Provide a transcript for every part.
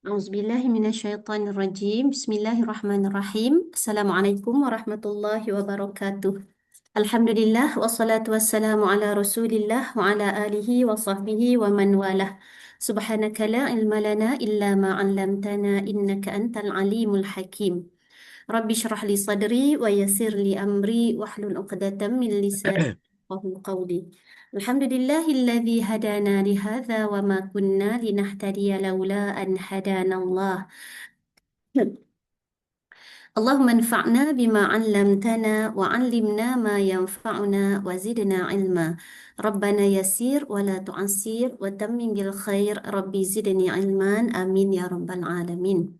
Auzubillahi minasyaitonirrajim. Bismillahirrahmanirrahim. Assalamualaikum warahmatullahi wabarakatuh. Alhamdulillah wassalatu wassalamu ala Rasulillah wa ala alihi wa sahbihi wa man walah. Subhanaka la ilma lana illa ma 'allamtana innaka antal alimul hakim. Rabbi shrah li sadri wa yassir li amri wahlul 'uqdatam min lisani yafqahu qawli. Alhamdulillahilladzi hadana li hadza wa ma kunna linahtadiya laula an hadana Allah. Allahumma anfa'na bima 'allamtana wa 'allimna ma yanfa'una wa zidna 'ilma. Rabbana yassir wa la tu'assir wa tammim bil khair. Rabbi zidni 'ilman. Amin ya rabbal alamin.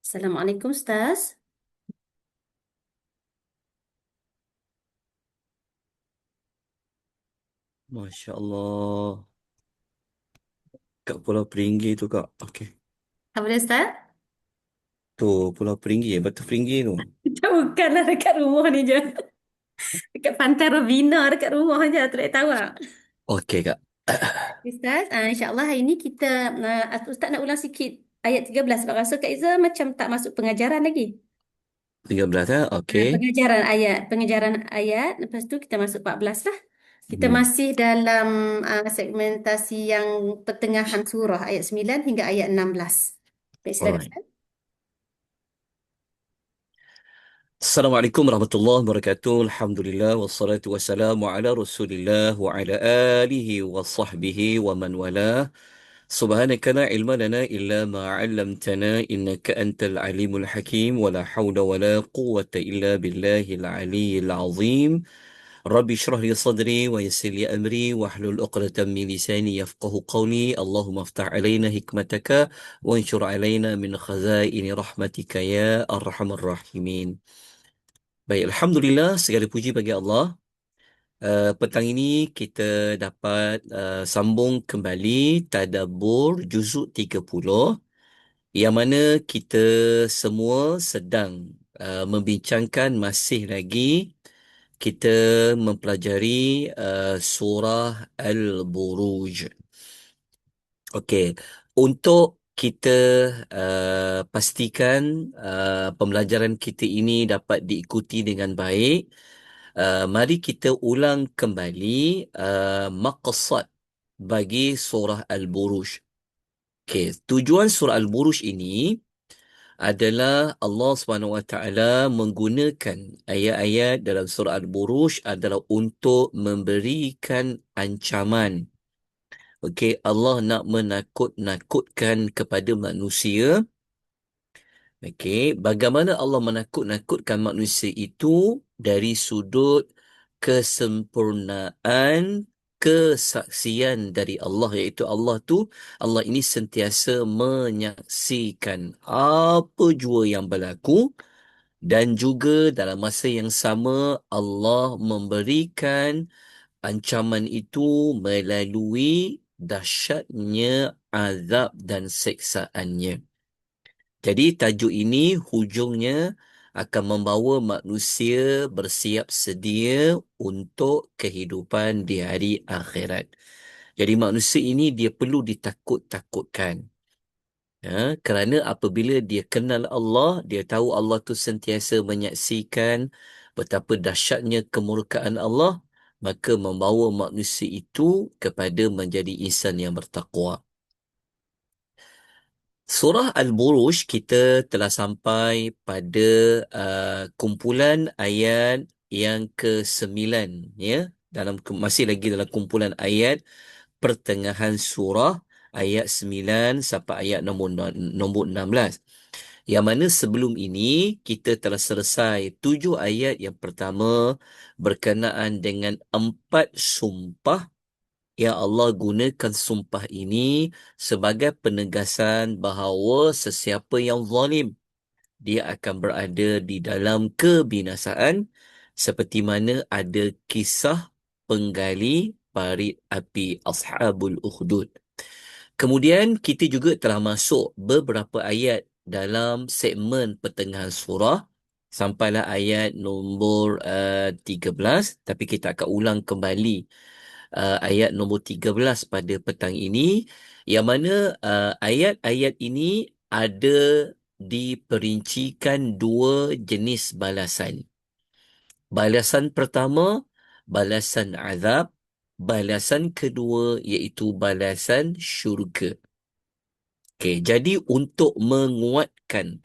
Assalamualaikum Ustaz. Masya Allah. Kat Pulau Peringgi tu, Kak. Okey. Apa dia Ustaz? Tu, Pulau Peringgi, Batu Peringgi tu. Bukanlah dekat rumah ni je. Dekat Pantai Rovina dekat rumah je. Tak boleh tahu tak? Okey, Kak. Ustaz, insyaAllah hari ini kita, Ustaz nak ulang sikit ayat 13 sebab rasa Kak Iza macam tak masuk pengajaran lagi. 13 Okey. Pengajaran ayat, lepas tu kita masuk 14 lah. Kita Hmm. masih dalam segmentasi yang pertengahan surah ayat 9 hingga ayat 16. Baik, silakan Alright. Ustaz. Assalamualaikum warahmatullahi wabarakatuh. Alhamdulillah wassalatu wassalamu ala Rasulillah wa ala alihi wa sahbihi wa man wala. Subhanaka la ilma lana illa ma 'allamtana innaka antal alimul hakim wa la hawla wa la quwwata illa billahil aliyyil azim. Rabbi shrah li sadri wa yassir li amri wahlul 'uqdatam min lisani yafqahu qawli. Allahumma aftah alaina hikmataka wa anshur alaina min khazaini rahmatika ya arhamar rahimin. Baik, alhamdulillah, segala puji bagi Allah. Petang ini kita dapat sambung kembali tadabbur juzuk 30, yang mana kita semua sedang membincangkan masih lagi kita mempelajari surah Al-Buruj. Okey, untuk kita pastikan pembelajaran kita ini dapat diikuti dengan baik, mari kita ulang kembali maqsad bagi surah Al-Buruj. Okey, tujuan surah Al-Buruj ini adalah Allah SWT menggunakan ayat-ayat dalam surah Al-Buruj adalah untuk memberikan ancaman. Okey, Allah nak menakut-nakutkan kepada manusia. Okey, bagaimana Allah menakut-nakutkan manusia itu dari sudut kesempurnaan kesaksian dari Allah, iaitu Allah ini sentiasa menyaksikan apa jua yang berlaku, dan juga dalam masa yang sama Allah memberikan ancaman itu melalui dahsyatnya azab dan seksaannya. Jadi tajuk ini hujungnya akan membawa manusia bersiap sedia untuk kehidupan di hari akhirat. Jadi manusia ini dia perlu ditakut-takutkan. Kerana apabila dia kenal Allah, dia tahu Allah tu sentiasa menyaksikan betapa dahsyatnya kemurkaan Allah, maka membawa manusia itu kepada menjadi insan yang bertakwa. Surah Al-Buruj kita telah sampai pada kumpulan ayat yang ke-9, ya. Masih lagi dalam kumpulan ayat pertengahan surah, ayat 9 sampai ayat nombor 16. Yang mana sebelum ini kita telah selesai 7 ayat yang pertama berkenaan dengan 4 sumpah yang Allah gunakan sumpah ini sebagai penegasan bahawa sesiapa yang zalim, dia akan berada di dalam kebinasaan, seperti mana ada kisah penggali parit api Ashabul Ukhdud. Kemudian kita juga telah masuk beberapa ayat dalam segmen pertengahan surah sampailah ayat nombor 13, tapi kita akan ulang kembali ayat nombor 13 pada petang ini, yang mana ayat-ayat ini ada diperincikan dua jenis balasan. Balasan pertama, balasan azab. Balasan kedua iaitu balasan syurga. Okey, jadi untuk menguatkan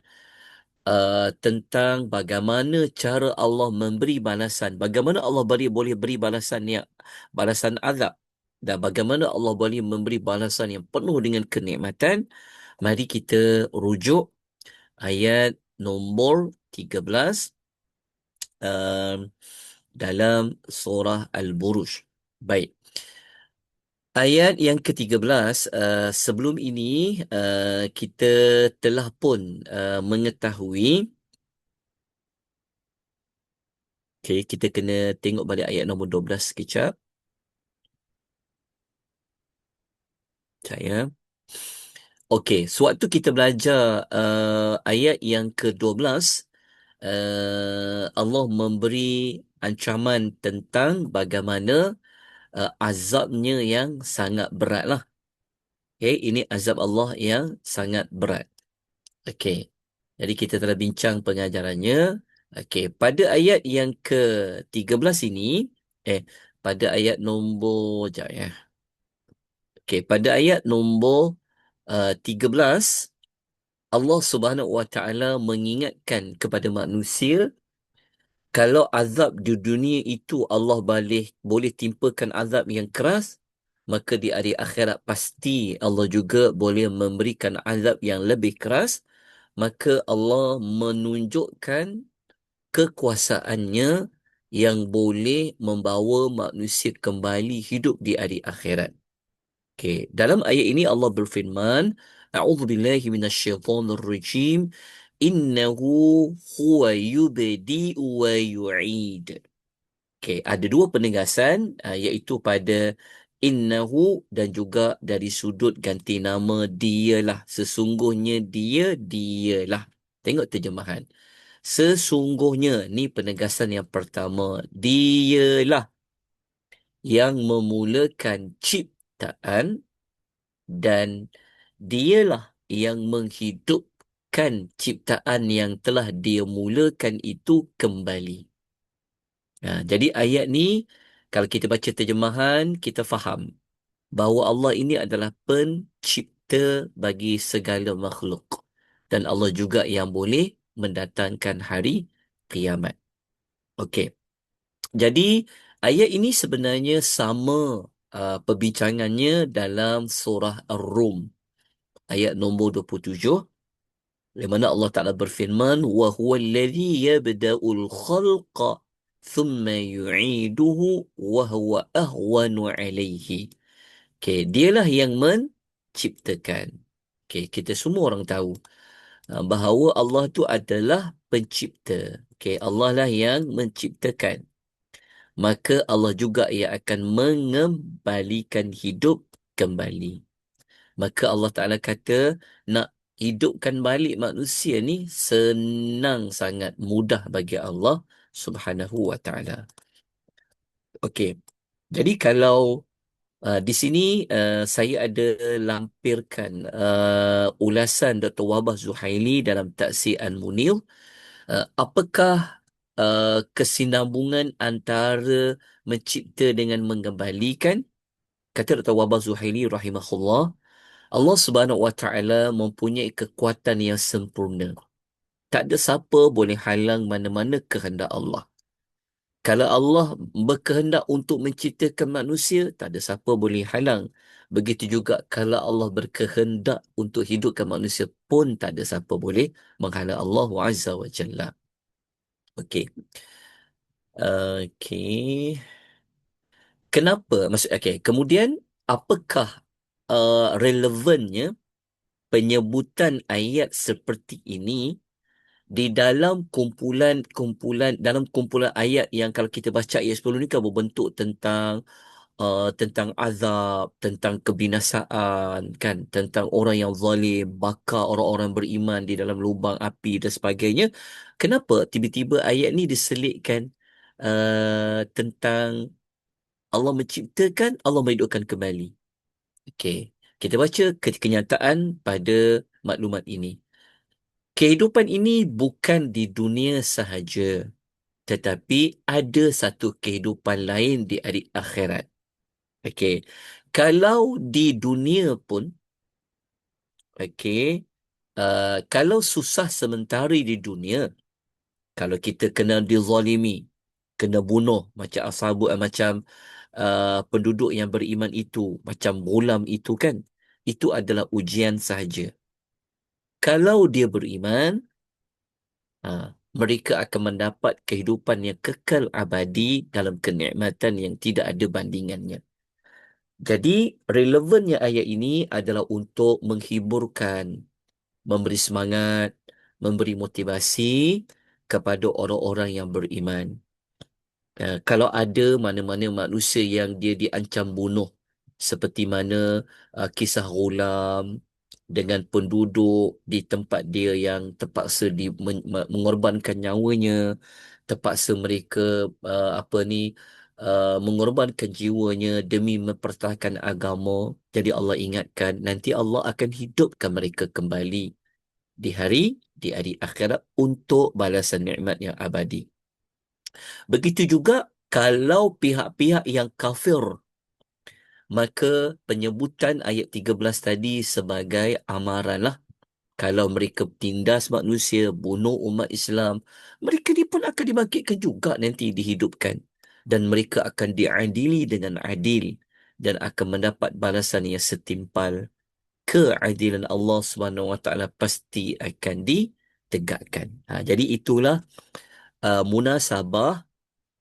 tentang bagaimana cara Allah memberi balasan, bagaimana Allah boleh beri balasan yang balasan azab, dan bagaimana Allah boleh memberi balasan yang penuh dengan kenikmatan, mari kita rujuk ayat nombor 13 um, dalam surah Al-Buruj. Baik. Ayat yang ke-13, sebelum ini kita telah pun mengetahui. Okey, kita kena tengok balik ayat nombor 12 sekejap. Saya. Okey, sewaktu kita belajar ayat yang ke-12, Allah memberi ancaman tentang bagaimana azabnya yang sangat berat lah. Okey, ini azab Allah yang sangat berat. Okey, jadi kita telah bincang pengajarannya. Okey, pada ayat yang ke-13 ini, pada ayat nombor, sekejap ya. Okey, pada ayat nombor 13, Allah Subhanahu Wa Taala mengingatkan kepada manusia, kalau azab di dunia itu Allah boleh timpakan azab yang keras, maka di hari akhirat pasti Allah juga boleh memberikan azab yang lebih keras. Maka Allah menunjukkan kekuasaannya yang boleh membawa manusia kembali hidup di hari akhirat. Okey, dalam ayat ini Allah berfirman, A'udzubillahi minasyaitonir rajim, innahu huwa yubdi'u wa yu'id. Okey, ada dua penegasan iaitu pada innahu dan juga dari sudut ganti nama dialah. Sesungguhnya dialah. Tengok terjemahan. Sesungguhnya, ni penegasan yang pertama. Dialah yang memulakan ciptaan dan dialah yang menghidupkan ciptaan yang telah dia mulakan itu kembali. Jadi ayat ni, kalau kita baca terjemahan, kita faham bahawa Allah ini adalah pencipta bagi segala makhluk. Dan Allah juga yang boleh mendatangkan hari kiamat. Okey. Jadi ayat ini sebenarnya sama perbincangannya dalam surah Ar-Rum ayat nombor 27, di mana Allah Taala berfirman, wa huwa allazi yabda'ul khalqa thumma yu'iduhu wa huwa ahwanu alaihi. Okey, dialah yang menciptakan. Okey, kita semua orang tahu bahawa Allah tu adalah pencipta. Okey, Allah lah yang menciptakan. Maka Allah juga yang akan mengembalikan hidup kembali. Maka Allah Ta'ala kata, nak hidupkan balik manusia ni senang sangat, mudah bagi Allah Subhanahu Wa Ta'ala. Okey, jadi kalau di sini saya ada lampirkan ulasan Dr. Wahbah Zuhaili dalam Taksir Al-Munir. Apakah kesinambungan antara mencipta dengan mengembalikan? Kata Dr. Wahbah Zuhaili rahimahullah, Allah Subhanahu Wa Taala mempunyai kekuatan yang sempurna. Tak ada siapa boleh halang mana-mana kehendak Allah. Kalau Allah berkehendak untuk menciptakan manusia, tak ada siapa boleh halang. Begitu juga kalau Allah berkehendak untuk hidupkan manusia pun, tak ada siapa boleh menghalang Allah Azza wa Jalla. Okey. Okey. Kenapa? Okey. Kemudian, apakah relevannya penyebutan ayat seperti ini di dalam kumpulan ayat yang kalau kita baca ayat 10 ni kan berbentuk tentang azab, tentang kebinasaan, kan, tentang orang yang zalim, bakar orang-orang beriman di dalam lubang api dan sebagainya. Kenapa tiba-tiba ayat ni diselitkan tentang Allah menciptakan, Allah menghidupkan kembali. Okey. Kita baca kenyataan pada maklumat ini. Kehidupan ini bukan di dunia sahaja, tetapi ada satu kehidupan lain di hari akhirat. Okey. Kalau di dunia pun, okey, kalau susah sementara di dunia, kalau kita kena dizalimi, kena bunuh macam macam penduduk yang beriman itu, macam gulam itu kan, itu adalah ujian sahaja. Kalau dia beriman, mereka akan mendapat kehidupan yang kekal abadi dalam kenikmatan yang tidak ada bandingannya. Jadi, relevannya ayat ini adalah untuk menghiburkan, memberi semangat, memberi motivasi kepada orang-orang yang beriman. Kalau ada mana-mana manusia yang dia diancam bunuh, seperti mana kisah Ghulam dengan penduduk di tempat dia yang terpaksa mengorbankan nyawanya, terpaksa mereka apa ni mengorbankan jiwanya demi mempertahankan agama. Jadi Allah ingatkan nanti Allah akan hidupkan mereka kembali di hari akhirat untuk balasan nikmat yang abadi. Begitu juga kalau pihak-pihak yang kafir, maka penyebutan ayat 13 tadi sebagai amaranlah. Kalau mereka tindas manusia, bunuh umat Islam, mereka ni pun akan dibangkitkan juga nanti dihidupkan. Dan mereka akan diadili dengan adil dan akan mendapat balasan yang setimpal. Keadilan Allah SWT pasti akan ditegakkan. Jadi itulah munasabah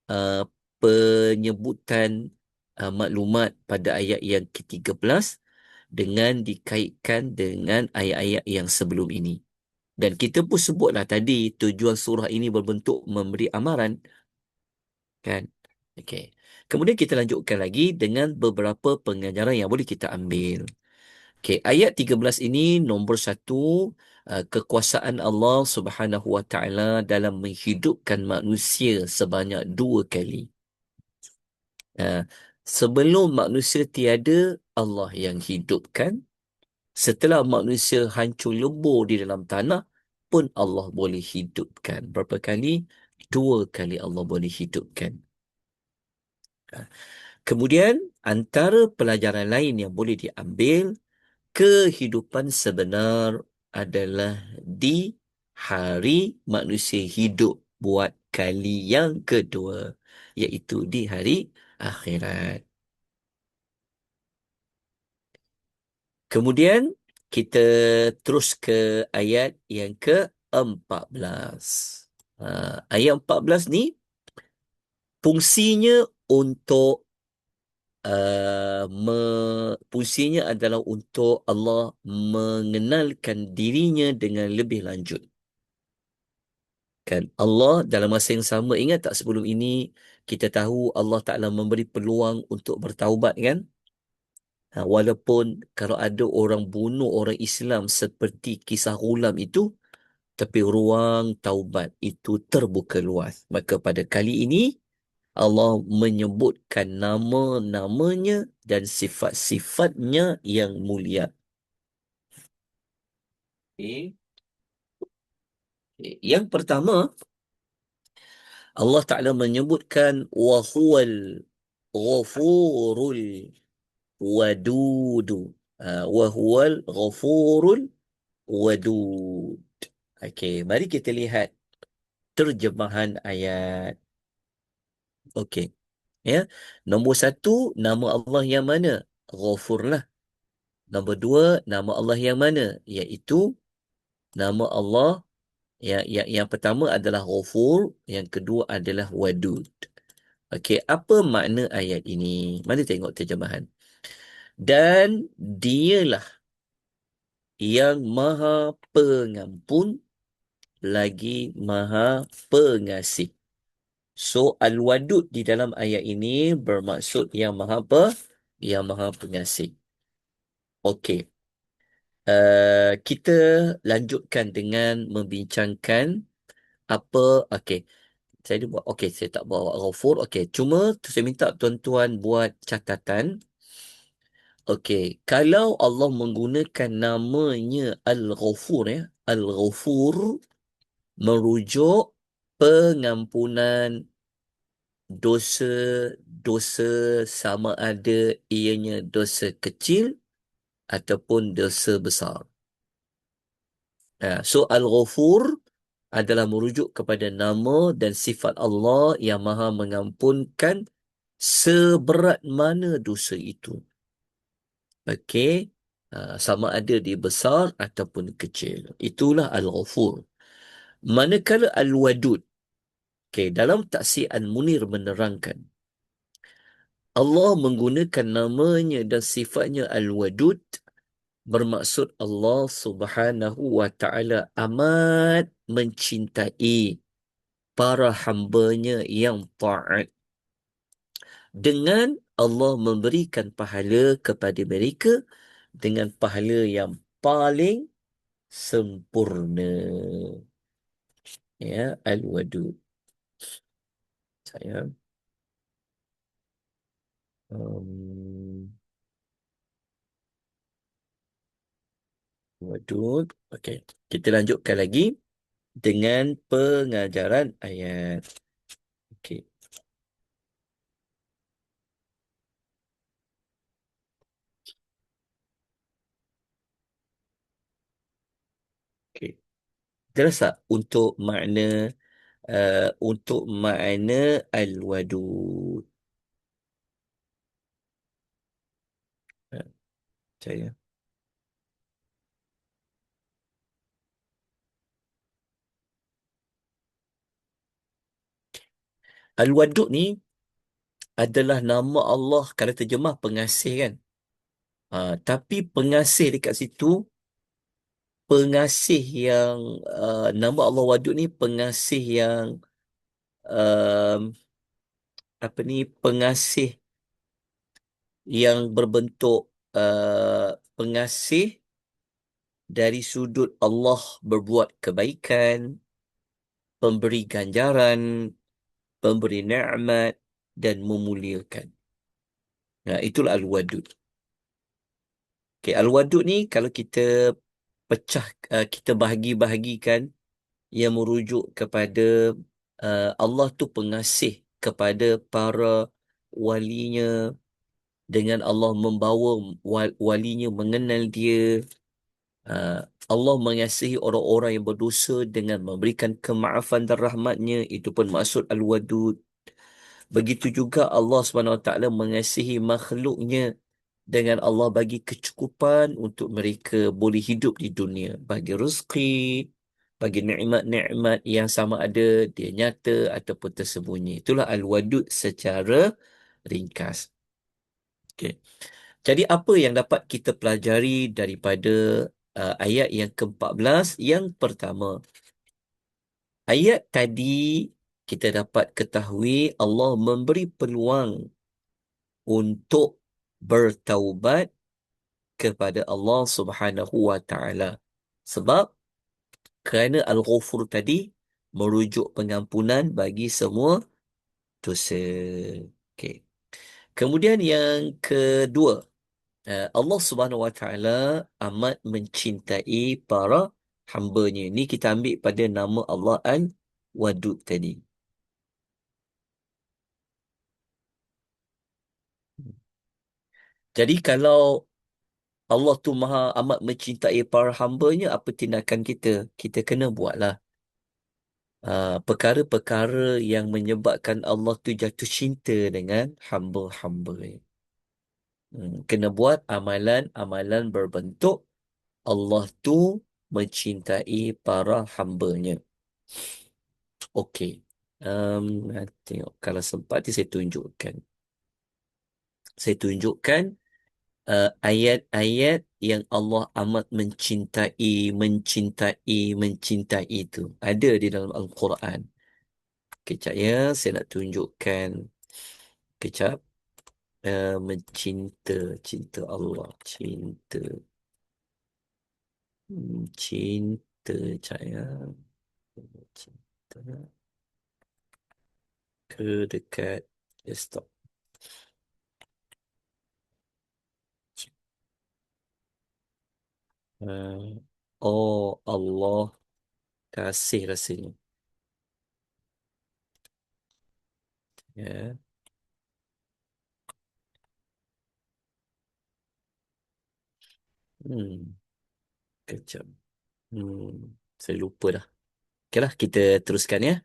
uh, penyebutan maklumat pada ayat yang ke-13 dengan dikaitkan dengan ayat-ayat yang sebelum ini. Dan kita pun sebutlah tadi tujuan surah ini berbentuk memberi amaran, kan? Okey. Kemudian kita lanjutkan lagi dengan beberapa pengajaran yang boleh kita ambil. Okey, ayat 13 ini nombor satu, kekuasaan Allah Subhanahu Wa Taala dalam menghidupkan manusia sebanyak 2 kali. Sebelum manusia tiada, Allah yang hidupkan. Setelah manusia hancur lebur di dalam tanah, pun Allah boleh hidupkan. Berapa kali? 2 kali Allah boleh hidupkan. Kemudian, antara pelajaran lain yang boleh diambil, kehidupan sebenar adalah di hari manusia hidup buat kali yang kedua, iaitu di hari akhirat. Kemudian kita terus ke ayat yang ke-14. Ayat 14 ni fungsinya untuk fungsinya adalah untuk Allah mengenalkan dirinya dengan lebih lanjut. Kan Allah dalam masa yang sama, ingat tak sebelum ini kita tahu Allah Ta'ala memberi peluang untuk bertaubat, kan? Walaupun kalau ada orang bunuh orang Islam seperti kisah Ghulam itu, tapi ruang taubat itu terbuka luas. Maka pada kali ini Allah menyebutkan nama-namanya dan sifat-sifatnya yang mulia. Okay. Yang pertama, Allah Ta'ala menyebutkan wa huwal ghafurul wadudu. Wa huwal ghafurul wadud. Okey, mari kita lihat terjemahan ayat. Okey. Ya. Nombor satu, nama Allah yang mana? Ghafur lah. Nombor dua, nama Allah yang mana? Iaitu nama Allah yang pertama adalah Ghafur, yang kedua adalah Wadud. Okey, apa makna ayat ini? Mari tengok terjemahan. Dan dialah yang maha pengampun lagi maha pengasih. So, Al-Wadud di dalam ayat ini bermaksud yang maha apa? Yang maha pengasih. Okey. Kita lanjutkan dengan membincangkan apa. Okey. Saya ada buat. Okey, saya tak bawa Ghafur. Okey, cuma saya minta tuan-tuan buat catatan. Okey, kalau Allah menggunakan namanya Al-Ghafur ya, Al-Ghafur merujuk pengampunan dosa-dosa sama ada ianya dosa kecil ataupun dosa besar. So Al-Ghafur adalah merujuk kepada nama dan sifat Allah yang Maha mengampunkan seberat mana dosa itu. Okey, sama ada dia besar ataupun kecil. Itulah Al-Ghafur. Manakala Al-Wadud, okey, dalam Tafsir Al-Munir menerangkan Allah menggunakan namanya dan sifatnya Al-Wadud bermaksud Allah Subhanahu wa taala amat mencintai para hamba-Nya yang taat, dengan Allah memberikan pahala kepada mereka dengan pahala yang paling sempurna. Ya, Al-Wadud. Saya um, Wadud. Okey, kita lanjutkan lagi dengan pengajaran ayat. Okey. Okey. Jelas tak untuk makna Al-Wadud? Uh, saya. Al-Wadud ni adalah nama Allah, kalau terjemah pengasih kan. Tapi pengasih dekat situ, pengasih yang nama Allah Wadud ni pengasih yang um, apa ni, pengasih yang berbentuk pengasih dari sudut Allah berbuat kebaikan, pemberi ganjaran, pemberi nikmat dan memuliakan. Nah, itulah Al-Wadud. Okay, Al-Wadud ni kalau kita pecah, kita bahagi-bahagikan, yang merujuk kepada Allah tu pengasih kepada para walinya, dengan Allah membawa walinya mengenal dia. Allah mengasihi orang-orang yang berdosa dengan memberikan kemaafan dan rahmatnya. Itu pun maksud Al-Wadud. Begitu juga Allah SWT mengasihi makhluknya dengan Allah bagi kecukupan untuk mereka boleh hidup di dunia, bagi rezeki, bagi nikmat-nikmat yang sama ada dia nyata ataupun tersembunyi. Itulah Al-Wadud secara ringkas. Okey. Jadi apa yang dapat kita pelajari daripada ayat yang ke-14? Yang pertama, ayat tadi kita dapat ketahui Allah memberi peluang untuk bertaubat kepada Allah Subhanahu wa taala. Sebab kerana Al-Ghafur tadi merujuk pengampunan bagi semua dosa. Okey. Kemudian yang kedua, Allah Subhanahu wa taala amat mencintai para hamba-Nya. Ni kita ambil pada nama Allah Al-Wadud tadi. Jadi kalau Allah tu amat mencintai para hamba-Nya, apa tindakan kita? Kita kena buatlah perkara-perkara yang menyebabkan Allah tu jatuh cinta dengan hamba-hamba. Kena buat amalan-amalan berbentuk Allah tu mencintai para hamba-Nya. Okey. Tengok kalau sempat nanti saya tunjukkan. Saya tunjukkan ayat-ayat yang Allah amat mencintai itu. Ada di dalam Al-Quran. Kejap ya, saya nak tunjukkan. Kejap. Cinta Allah. Cinta. Kejap ya. Cinta. Ke dekat desktop. Uh, oh Allah kasih rasanya. Ya. Hmm. Kejap. Saya lupa dah. Okey lah, kita teruskan ya.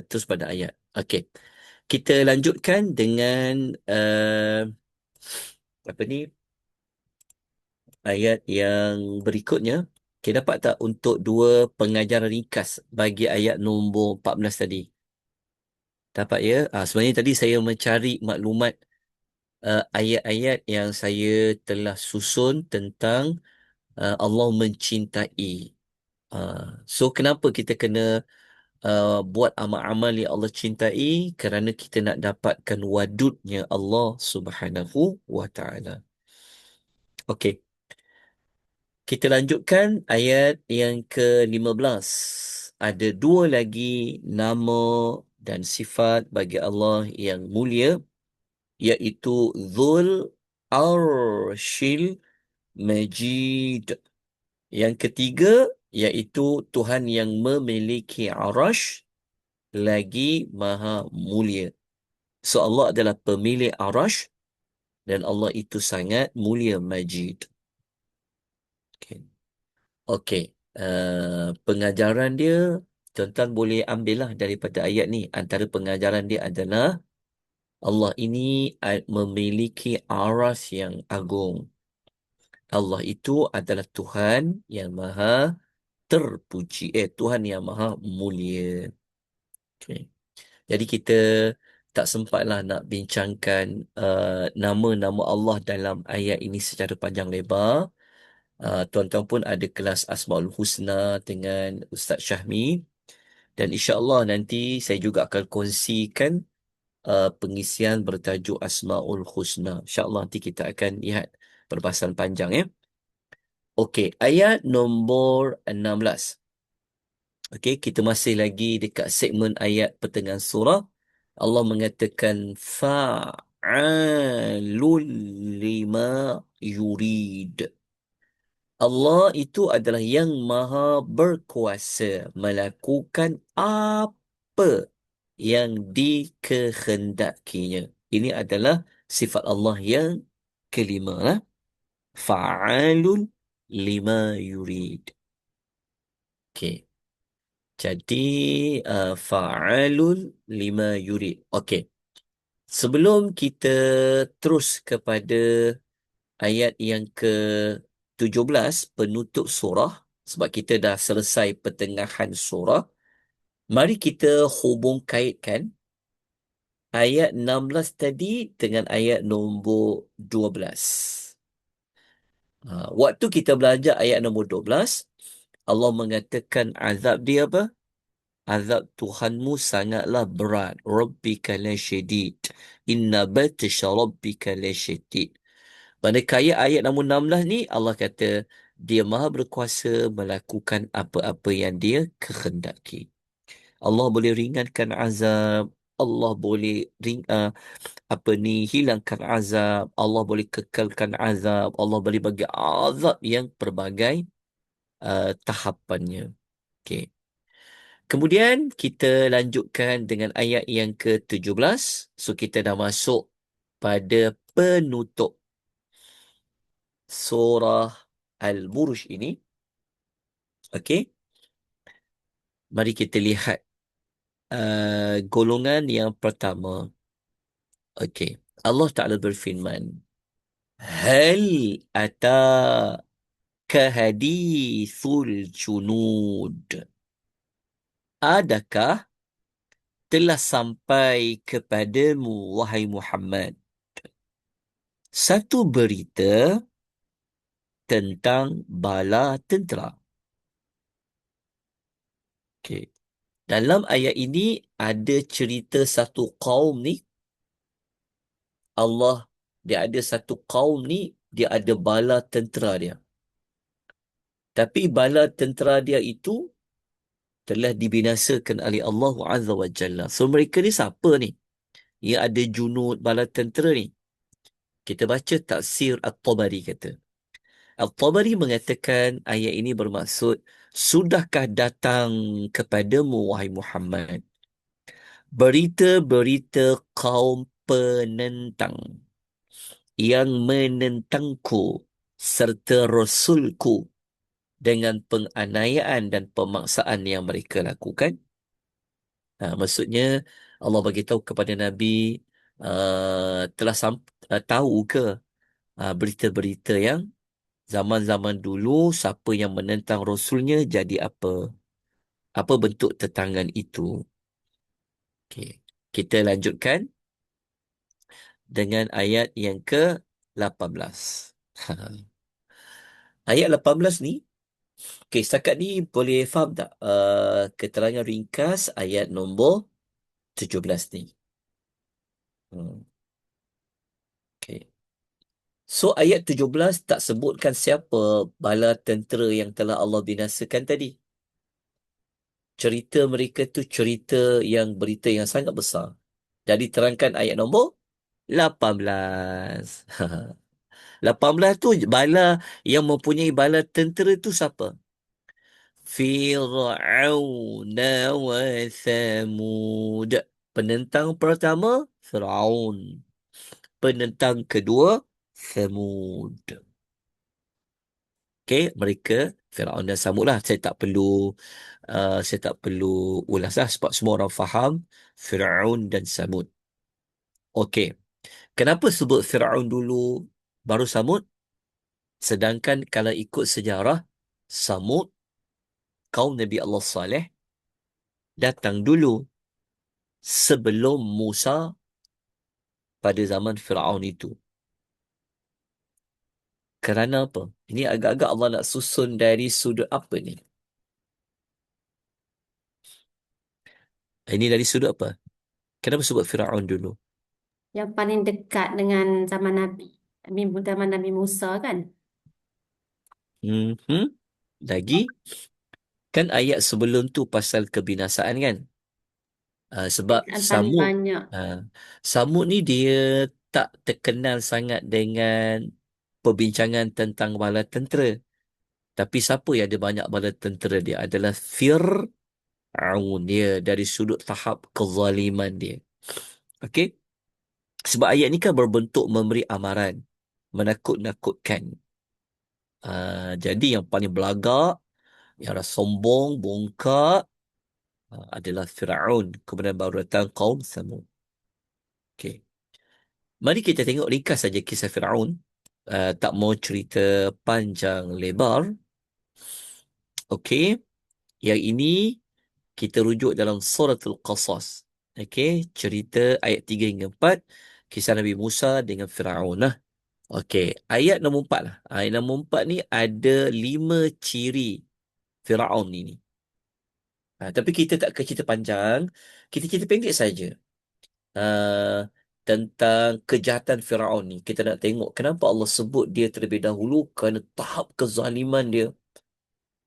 Terus pada ayat. Okey. Kita lanjutkan dengan apa ni? Ayat yang berikutnya. Okey, dapat tak untuk dua pengajaran ringkas bagi ayat nombor 14 tadi? Dapat ya? Sebenarnya tadi saya mencari maklumat ayat-ayat yang saya telah susun tentang Allah mencintai. So, kenapa kita kena buat amal-amal yang Allah cintai? Kerana kita nak dapatkan wadudnya Allah Subhanahu wa Ta'ala. Okey, kita lanjutkan ayat yang ke-15. Ada dua lagi nama dan sifat bagi Allah yang mulia, iaitu Dzul Arshil Majid. Yang ketiga, iaitu Tuhan yang memiliki arash lagi maha mulia. So Allah adalah pemilik arash dan Allah itu sangat mulia, Majid. Okay. Okey. Pengajaran dia, tuan-tuan boleh ambil lah daripada ayat ni. Antara pengajaran dia adalah Allah ini memiliki aras yang agung. Allah itu adalah Tuhan yang maha terpuji. Tuhan yang maha mulia. Okay. Jadi kita tak sempatlah nak bincangkan nama-nama Allah dalam ayat ini secara panjang lebar. Tuan-tuan pun ada kelas Asmaul Husna dengan Ustaz Syahmi. Dan insya-Allah nanti saya juga akan kongsikan pengisian bertajuk Asmaul Husna. Insya-Allah nanti kita akan lihat perbahasan panjang ya. Okey, ayat nombor 16. Okey, kita masih lagi dekat segmen ayat pertengahan surah. Allah mengatakan fa'alul lima yurid. Allah itu adalah yang maha berkuasa melakukan apa yang dikehendakinya. Ini adalah sifat Allah yang kelima. Fa'alul lima yurid. Okey. Jadi fa'alul lima yurid. Okey. Sebelum kita terus kepada ayat yang ke-17 penutup surah, sebab kita dah selesai pertengahan surah, mari kita hubung kaitkan ayat 16 tadi dengan ayat nombor 12. Waktu kita belajar ayat nombor 12, Allah mengatakan azab dia apa? Azab Tuhanmu sangatlah berat. Rabbika lasyadid. Inna batsha rabbika lasyadid. Pada ayat nombor 16 ni, Allah kata, dia maha berkuasa melakukan apa-apa yang dia kehendaki. Allah boleh ringankan azab. Allah boleh hilangkan azab. Allah boleh kekalkan azab. Allah boleh bagi azab yang pelbagai tahapannya. Okey. Kemudian kita lanjutkan dengan ayat yang ke-17. So kita dah masuk pada penutup surah Al-Buruj ini. Okey. Mari kita lihat golongan yang pertama. Okey. Allah Ta'ala berfirman, Hal ataka hadithul junud. Adakah telah sampai kepadamu, wahai Muhammad, satu berita tentang bala tentera? Okey. Dalam ayat ini ada cerita satu kaum ni. Dia ada satu kaum ni, dia ada bala tentera dia. Tapi bala tentera dia itu telah dibinasakan oleh Allah Azza wa Jalla. So mereka ni siapa ni? Yang ada junud bala tentera ni. Kita baca tafsir At-Tabari kata. Al-Tabari mengatakan ayat ini bermaksud, sudahkah datang kepadamu wahai Muhammad berita-berita kaum penentang yang menentangku serta Rasulku dengan penganiayaan dan pemaksaan yang mereka lakukan. Maksudnya Allah bagi tahu kepada Nabi, telah tahu ke berita-berita yang zaman-zaman dulu siapa yang menentang Rasulnya jadi apa? Apa bentuk tentangan itu? Okey. Kita lanjutkan dengan ayat yang ke-18. Ayat 18 ni, okey, setakat ni boleh faham tak keterangan ringkas ayat nombor 17 ni? Hmm. Okey. So ayat 17 tak sebutkan siapa bala tentera yang telah Allah binasakan tadi. Cerita mereka tu cerita yang berita yang sangat besar. Jadi terangkan ayat nombor 18. 18 tu bala yang mempunyai bala tentera tu siapa? Fir'aun wa Thamud. Penentang pertama Fir'aun. Penentang kedua Thamud. Okey, mereka Firaun dan Samud lah. Saya tak perlu ulas lah sebab semua orang faham Firaun dan Samud. Okey. Kenapa sebut Firaun dulu baru Samud? Sedangkan kalau ikut sejarah, Samud, kaum Nabi Allah Saleh, datang dulu sebelum Musa pada zaman Firaun itu. Kerana apa? Ini agak-agak Allah nak susun dari sudut apa ni? Ini dari sudut apa? Kenapa sebut Firaun dulu? Yang paling dekat dengan zaman Nabi. Zaman Nabi Musa kan? Hmm. Lagi, kan ayat sebelum tu pasal kebinasaan kan? Sebab Yang paling Samud, banyak. uh, Samud ni dia tak terkenal sangat dengan perbincangan tentang bala tentera. Tapi siapa yang ada banyak bala tentera dia adalah Fir'aun, dia dari sudut tahap kezaliman dia. Okey? Sebab ayat ni kan berbentuk memberi amaran, menakut-nakutkan. Jadi yang paling belagak, yang rasa sombong, bongkak, adalah Fir'aun. Kemudian baru datang kaum Samud. Okey. Mari kita tengok ringkas saja kisah Fir'aun. Tak mau cerita panjang lebar. Okey. Yang ini kita rujuk dalam suratul Qasas. Okey. Cerita ayat 3 hingga 4. Kisah Nabi Musa dengan Fir'aun lah. Okey. Ayat nombor 4 lah. Ayat nombor 4 ni ada 5 ciri Fir'aun ini. Tapi kita tak ke cerita panjang. Kita cerita pendek saja. uh, Tentang kejahatan Firaun ni. Kita nak tengok kenapa Allah sebut dia terlebih dahulu, kerana tahap kezaliman dia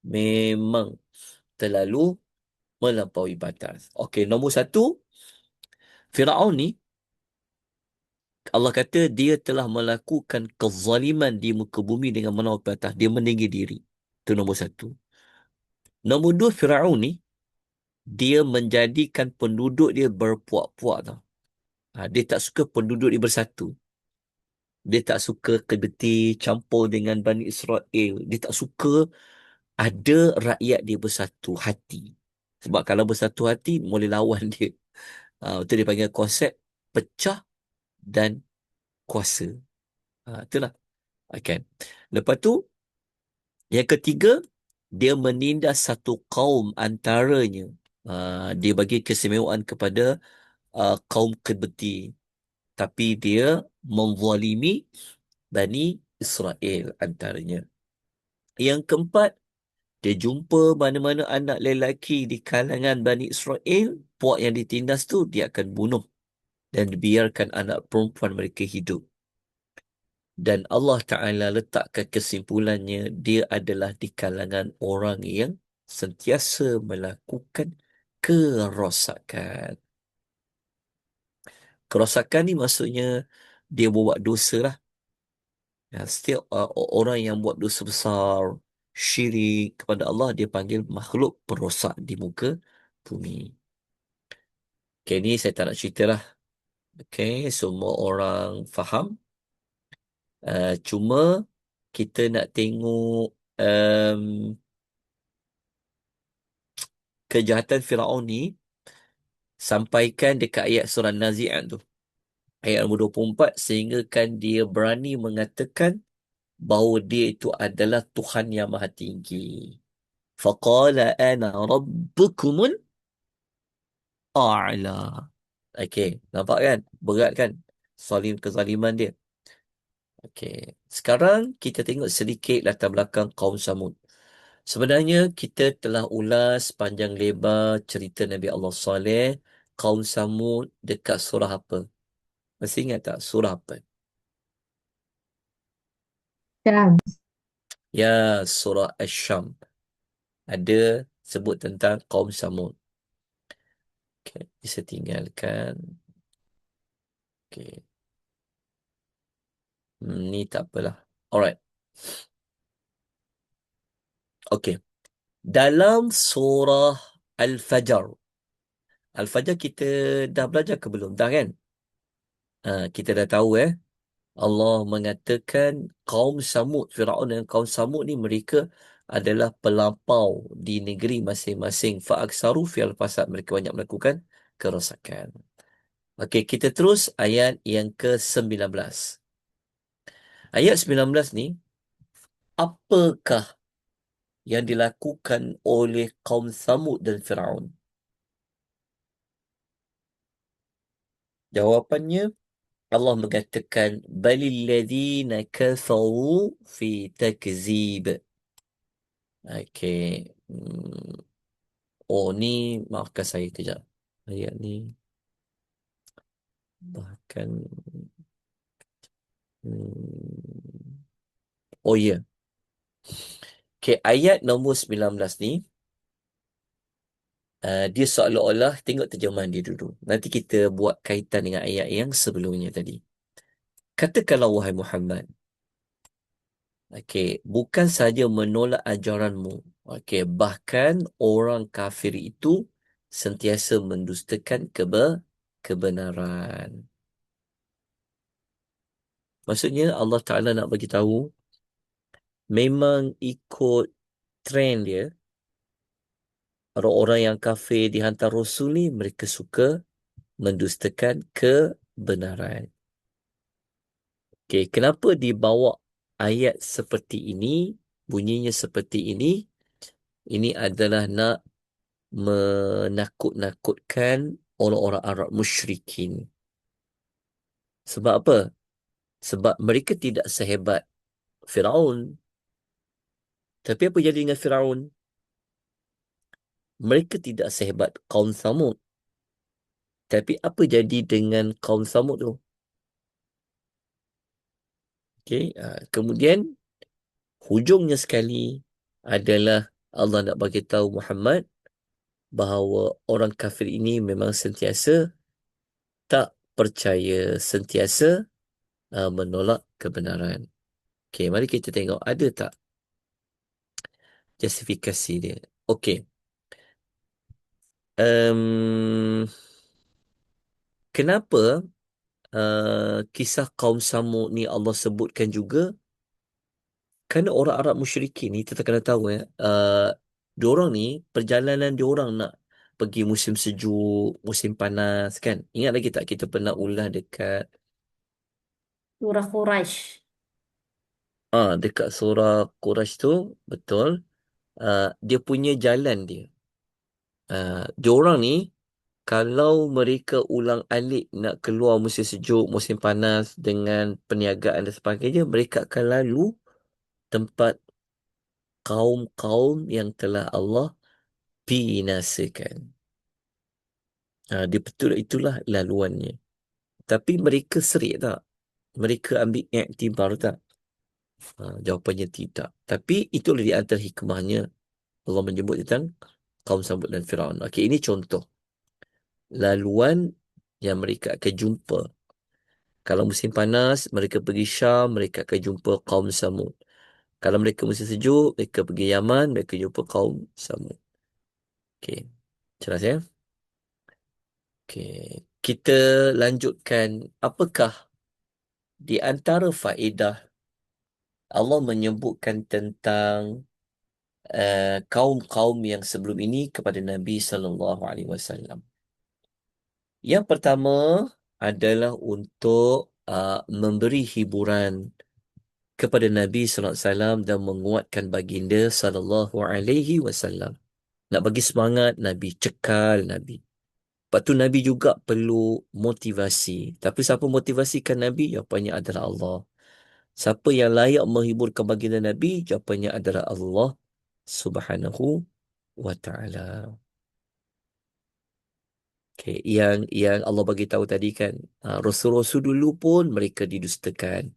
memang terlalu melampaui batas. Okey, nombor satu, Firaun ni Allah kata dia telah melakukan kezaliman di muka bumi dengan melampaui batas. Dia meninggi diri. Itu nombor satu. Nombor dua, Firaun ni dia menjadikan penduduk dia berpuak-puak tau. Dia tak suka penduduk dia bersatu. Dia tak suka Kibti campur dengan Bani Israel. Dia tak suka ada rakyat dia bersatu hati. Sebab kalau bersatu hati, boleh lawan dia. Itu dia panggil konsep pecah dan kuasa. Itulah. Okay. Lepas tu, yang ketiga, dia menindas satu kaum antaranya. Dia bagi keistimewaan kepada kaum Kibti. Tapi dia menzalimi Bani Israel antaranya. Yang keempat, dia jumpa mana-mana anak lelaki di kalangan Bani Israel, puak yang ditindas tu, dia akan bunuh dan biarkan anak perempuan mereka hidup. Dan Allah Ta'ala letakkan kesimpulannya, dia adalah di kalangan orang yang sentiasa melakukan kerosakan. Kerosakan ni maksudnya dia buat dosa lah. Ya, setiap orang yang buat dosa besar, syirik kepada Allah, dia panggil makhluk perosak di muka bumi. Okay, ni saya tak nak cerita lah. Okay, semua orang faham. Cuma kita nak tengok kejahatan Firaun ni sampaikan dekat ayat surah Nazi'at tu. Ayat nombor 24, sehingga kan dia berani mengatakan bahawa dia itu adalah Tuhan yang maha tinggi. Faqala ana rabbukumul a'la. Okey, nampak kan? Berat kan? Kezaliman dia. Okey, sekarang kita tengok sedikit latar belakang kaum Samud. Sebenarnya kita telah ulas panjang lebar cerita Nabi Allah Saleh, kaum Samud dekat surah apa? Masih ingat tak surah apa? Syam. Ya, surah Asy-Syam. Ada sebut tentang kaum Samud. Okay, bisa tinggalkan. Okay. Ni tak apalah. Alright. Okay. Dalam surah Al-Fajr. Al-Fajr kita dah belajar ke belum? Dah kan? Kita dah tahu Allah mengatakan kaum Samud, Firaun dan kaum Samud ni mereka adalah pelampau di negeri masing-masing. Fa'aksaru fi'al fasad. Mereka banyak melakukan kerosakan. Okey, kita terus ayat yang ke-19. Ayat 19 ni, apakah yang dilakukan oleh kaum Samud dan Firaun? Jawapannya, Allah mengatakan balil ladzina kafaru fi takzib. Okey. Oh, ni maafkan saya kejap. Ayat ni bahkan oh ya. Yeah. Okey, ayat nombor 19 ni dia seolah-olah tengok terjemahan dia dulu. Nanti kita buat kaitan dengan ayat yang sebelumnya tadi. Katakanlah wahai Muhammad, okey, bukan saja menolak ajaranmu. Okey, bahkan orang kafir itu sentiasa mendustakan kebenaran. Maksudnya Allah Ta'ala nak bagi tahu memang ikut trend dia. Orang-orang yang kafir dihantar Rasul ni mereka suka mendustakan kebenaran. Okey, kenapa dibawa ayat seperti ini, bunyinya seperti ini? Ini adalah nak menakut-nakutkan orang-orang Arab musyrikin. Sebab apa? Sebab mereka tidak sehebat Firaun. Tapi apa jadi dengan Firaun? Mereka tidak sehebat kaum Samud. Tapi apa jadi dengan kaum Samud tu? Okey, kemudian hujungnya sekali adalah Allah nak bagi tahu Muhammad bahawa orang kafir ini memang sentiasa tak percaya, sentiasa menolak kebenaran. Okey, mari kita tengok ada tak justifikasi dia. Okey. Kenapa kisah kaum Samud ni Allah sebutkan juga? Kerana orang Arab musyrikin ni kita kena tahu diorang ni perjalanan diorang nak pergi musim sejuk, musim panas kan. Ingat lagi tak kita pernah ulas dekat Surah Quraisy. dekat surah Quraisy tu, betul. Dia punya jalan dia. Diorang ni kalau mereka ulang alik nak keluar musim sejuk, musim panas dengan perniagaan dan sebagainya, mereka akan lalu tempat kaum-kaum yang telah Allah binasakan. Dia betul itulah laluannya. Tapi mereka serik tak? Mereka ambil iktibar tak? Jawapannya tidak. Tapi itulah di antara hikmahnya. Allah menyebut tentang kaum Samud dan Firaun. Okey, ini contoh laluan yang mereka akan jumpa. Kalau musim panas, mereka pergi Syam, mereka akan jumpa kaum Samud. Kalau mereka musim sejuk, mereka pergi Yaman, mereka jumpa kaum Samud. Okey. Jelas ya? Okey. Kita lanjutkan. Apakah di antara faedah Allah menyebutkan tentang kaum-kaum yang sebelum ini kepada Nabi sallallahu alaihi wasallam? Yang pertama adalah untuk memberi hiburan kepada Nabi sallallahu alaihi wasallam dan menguatkan baginda sallallahu alaihi wasallam. Nak bagi semangat Nabi, cekal Nabi. Lepas tu Nabi juga perlu motivasi. Tapi siapa motivasikan Nabi? Jawapannya adalah Allah. Siapa yang layak menghiburkan baginda Nabi? Jawapannya adalah Allah Subhanahu wa ta'ala. Okay. Yang Allah bagi tahu tadi kan, Rasul-Rasul dulu pun mereka didustakan.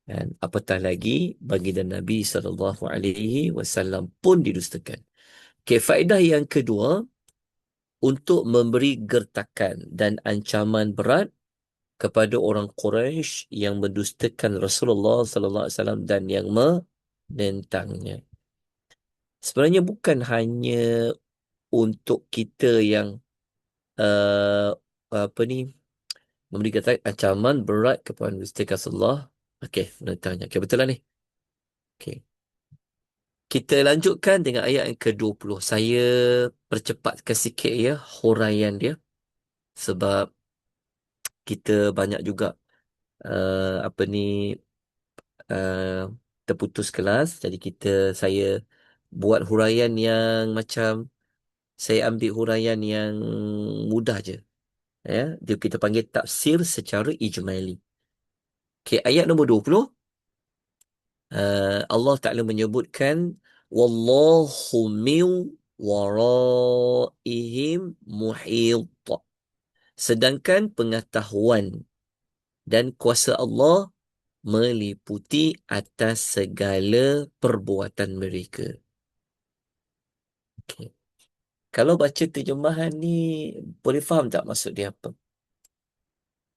Dan apatah lagi baginda Nabi SAW pun didustakan. Okay, faedah yang kedua, untuk memberi gertakan dan ancaman berat kepada orang Quraisy yang mendustakan Rasulullah sallallahu alaihi wasallam dan yang menentangnya. Sebenarnya bukan hanya untuk kita yang uh, apa ni, memberi gertakan ancaman berat kepada mendustakan Rasulullah. Okey, menentangnya. Okey, betul lah ni. Okey. Kita lanjutkan dengan ayat yang ke-20. Saya percepatkan sikit ya huraian dia sebab kita banyak juga apa ni uh, terputus kelas. Jadi saya buat huraian yang macam saya ambil huraian yang mudah je. Ya, dia kita panggil tafsir secara ijmali. Okey, ayat nombor 20, Allah Taala menyebutkan wallahu min waraihim muhit. Sedangkan pengetahuan dan kuasa Allah meliputi atas segala perbuatan mereka. Okay. Kalau baca terjemahan ni, boleh faham tak maksud dia apa?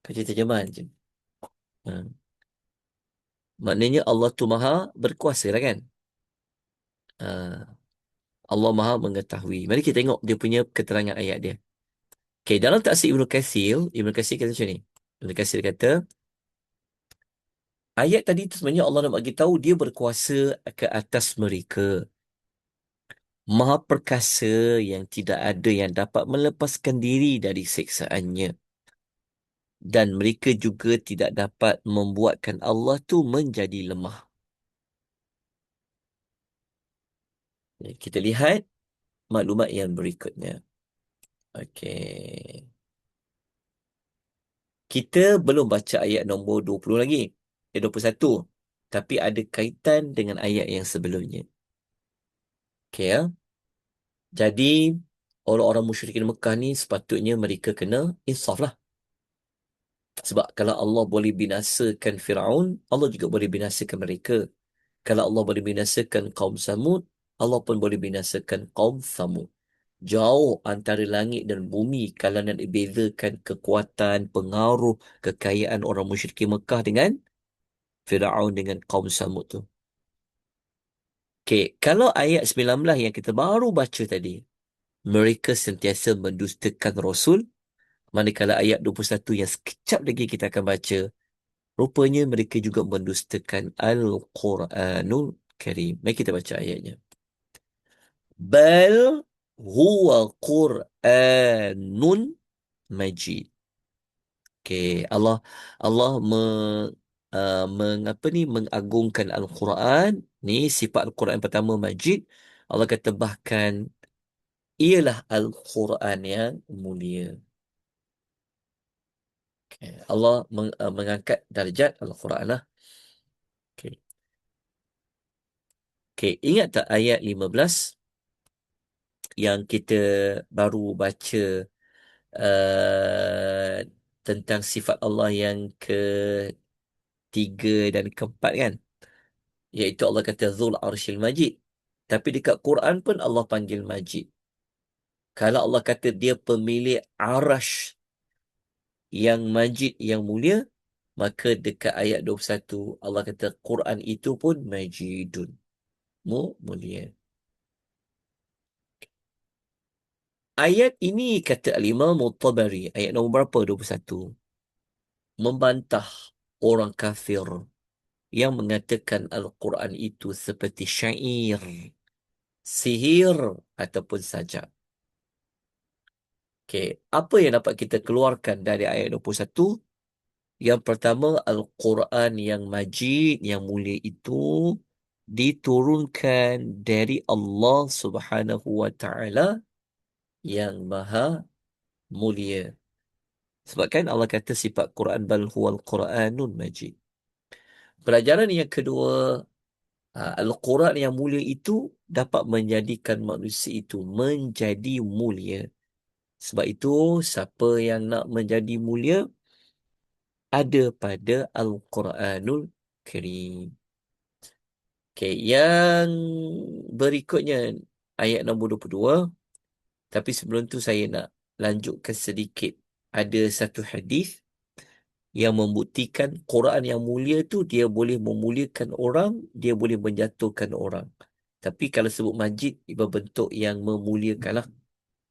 Baca terjemahan je. Ha. Maknanya Allah tu maha berkuasa lah kan? Ha. Allah maha mengetahui. Mari kita tengok dia punya keterangan ayat dia. Okay, dalam tafsir Ibnu Katsir kata macam ni. Ibnu Katsir kata, ayat tadi tu sebenarnya Allah nak bagi tahu dia berkuasa ke atas mereka. Maha perkasa yang tidak ada yang dapat melepaskan diri dari siksaannya. Dan mereka juga tidak dapat membuatkan Allah tu menjadi lemah. Ya, kita lihat maklumat yang berikutnya. Okey. Kita belum baca ayat nombor 20 lagi. Ayat 21. Tapi ada kaitan dengan ayat yang sebelumnya. Okey ya. Jadi, orang-orang musyrikin Mekah ni sepatutnya mereka kena insaf lah. Sebab kalau Allah boleh binasakan Firaun, Allah juga boleh binasakan mereka. Kalau Allah boleh binasakan kaum Samud, Allah pun boleh binasakan kaum Samud. Jauh antara langit dan bumi kalau nak dibezakan kekuatan, pengaruh, kekayaan orang musyrikin Mekah dengan Firaun dengan kaum Samud tu. Okey, kalau ayat 19 yang kita baru baca tadi, mereka sentiasa mendustakan Rasul. Manakala ayat 21 yang sekejap lagi kita akan baca, rupanya mereka juga mendustakan Al-Quranul Karim. Mari kita baca ayatnya. Bal huwa Quranun Majid. Okey, Allah mengapa ni mengagungkan Al-Quran. Ni sifat Al-Quran pertama Majid. Allah kata bahkan ialah Al-Quran yang mulia. Okay. Allah mengangkat darjat Al-Quran lah. Okay. Okay. Ingat tak ayat 15 yang kita baru baca uh, tentang sifat Allah yang ketiga dan keempat kan? Iaitu Allah kata Zul Arshil Majid. Tapi dekat Quran pun Allah panggil Majid. Kalau Allah kata dia pemilik arash yang Majid, yang mulia, maka dekat ayat 21 Allah kata Quran itu pun Majidun. Mulia. Ayat ini kata Al-Imam At-Tabari, ayat nombor berapa? 21. Membantah orang kafir yang mengatakan Al-Quran itu seperti syair, sihir ataupun sajak. Okey, apa yang dapat kita keluarkan dari ayat 21? Yang pertama, Al-Quran yang majid, yang mulia itu diturunkan dari Allah Subhanahu wa taala yang maha mulia. Sebab kan Allah kata sifat Quran bal huwal Quranun majid. Pelajaran yang kedua, Al-Quran yang mulia itu dapat menjadikan manusia itu menjadi mulia. Sebab itu, siapa yang nak menjadi mulia, ada pada Al-Quranul Karim. Okay, yang berikutnya, ayat nombor 22. Tapi sebelum tu saya nak lanjutkan sedikit. Ada satu hadis yang membuktikan Quran yang mulia tu dia boleh memuliakan orang, dia boleh menjatuhkan orang. Tapi kalau sebut majid, berbentuk yang memuliakan lah.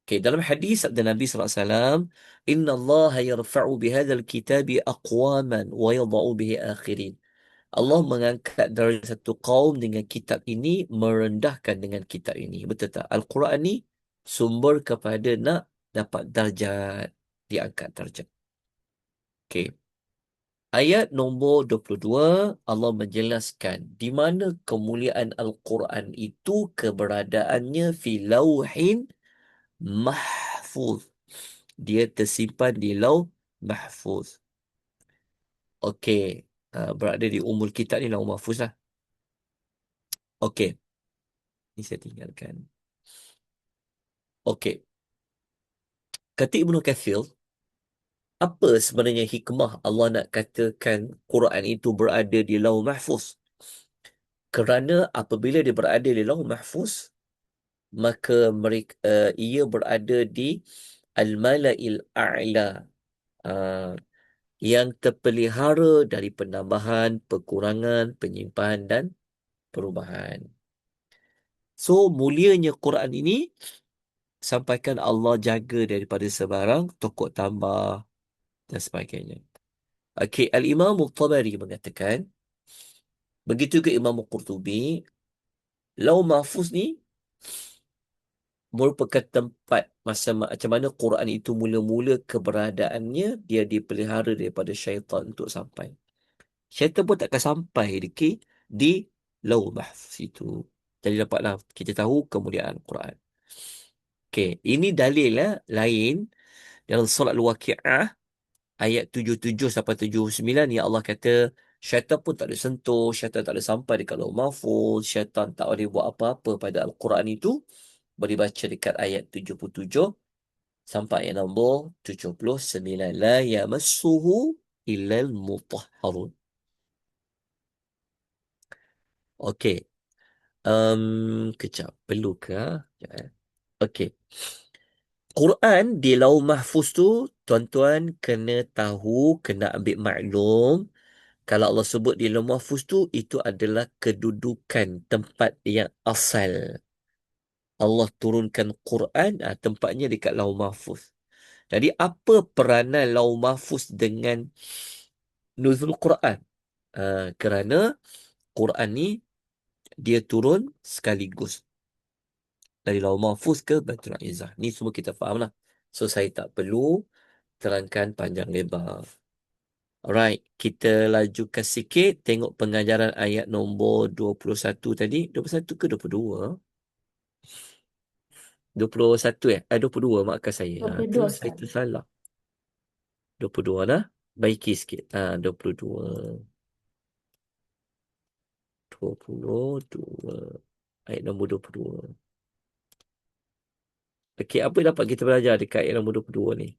Okay, dalam hadis sabda Nabi SAW, Inna Allah yarfa'u bihadzal kitabi aqwaman wa yadha'u bihi akhirin. Allah mengangkat dari satu kaum dengan kitab ini, merendahkan dengan kitab ini. Betul tak? Al-Quran ni sumber kepada nak dapat darjat, diangkat darjat. Okay. Ayat nombor 22, Allah menjelaskan di mana kemuliaan Al-Quran itu keberadaannya fi lauhin mahfuz. Dia tersimpan di lauh mahfuz. Okey, berada di umul kitab ni lauh mahfuz lah. Okey, ini saya tinggalkan. Okey, kata Ibnu Katsir, apa sebenarnya hikmah Allah nak katakan Quran itu berada di lauh mahfuz? Kerana apabila dia berada di lauh mahfuz, maka ia berada di Al-Mala'il A'la, uh, yang terpelihara dari penambahan, pengurangan, penyimpanan dan perubahan. So, mulianya Quran ini sampaikan Allah jaga daripada sebarang tokok tambah dan sebagainya. Okay, Al-Imam Al-Tabari mengatakan, begitu ke Imam Al-Qurtubi, Lauh Mahfuz ni merupakan tempat macam mana Quran itu mula-mula keberadaannya, dia dipelihara daripada syaitan untuk sampai. Syaitan pun takkan sampai di Lauh Mahfuz itu. Jadi dapatlah kita tahu kemuliaan Quran. Okey, ini dalil lain dalam surah Al-Waqi'ah ayat 77 sampai 79 yang Allah kata syaitan pun tak boleh sentuh, syaitan tak boleh sampai dekat Lauh Mahfuz, syaitan tak boleh buat apa-apa pada Al-Quran itu. Boleh baca dekat ayat 77 sampai ayat nombor 79. La yamassuhu illal mutahharun. Okey. Kejap. Perlu ke? Sekejap, okey. Quran di Lauh Mahfuz tu, tuan-tuan kena tahu, kena ambil maklum. Kalau Allah sebut di Lauh Mahfuz tu, itu adalah kedudukan tempat yang asal. Allah turunkan Quran, tempatnya dekat Lauh Mahfuz. Jadi apa peranan Lauh Mahfuz dengan nuzul Quran? Kerana Quran ni dia turun sekaligus dari Lauh Mahfuz ke Baitul Izzah. Ni semua kita faham lah. So saya tak perlu terangkan panjang lebar. Alright, kita lajukan sikit. Tengok pengajaran ayat nombor 21 tadi. 21 ke 22? 21 22, maafkan saya. Tu 22 saya Ustaz. tersalah. 22 lah. Baiki sikit. 22. 22. Ayat nombor 22. Okey, apa yang dapat kita belajar dekat ayat nombor 22 ni?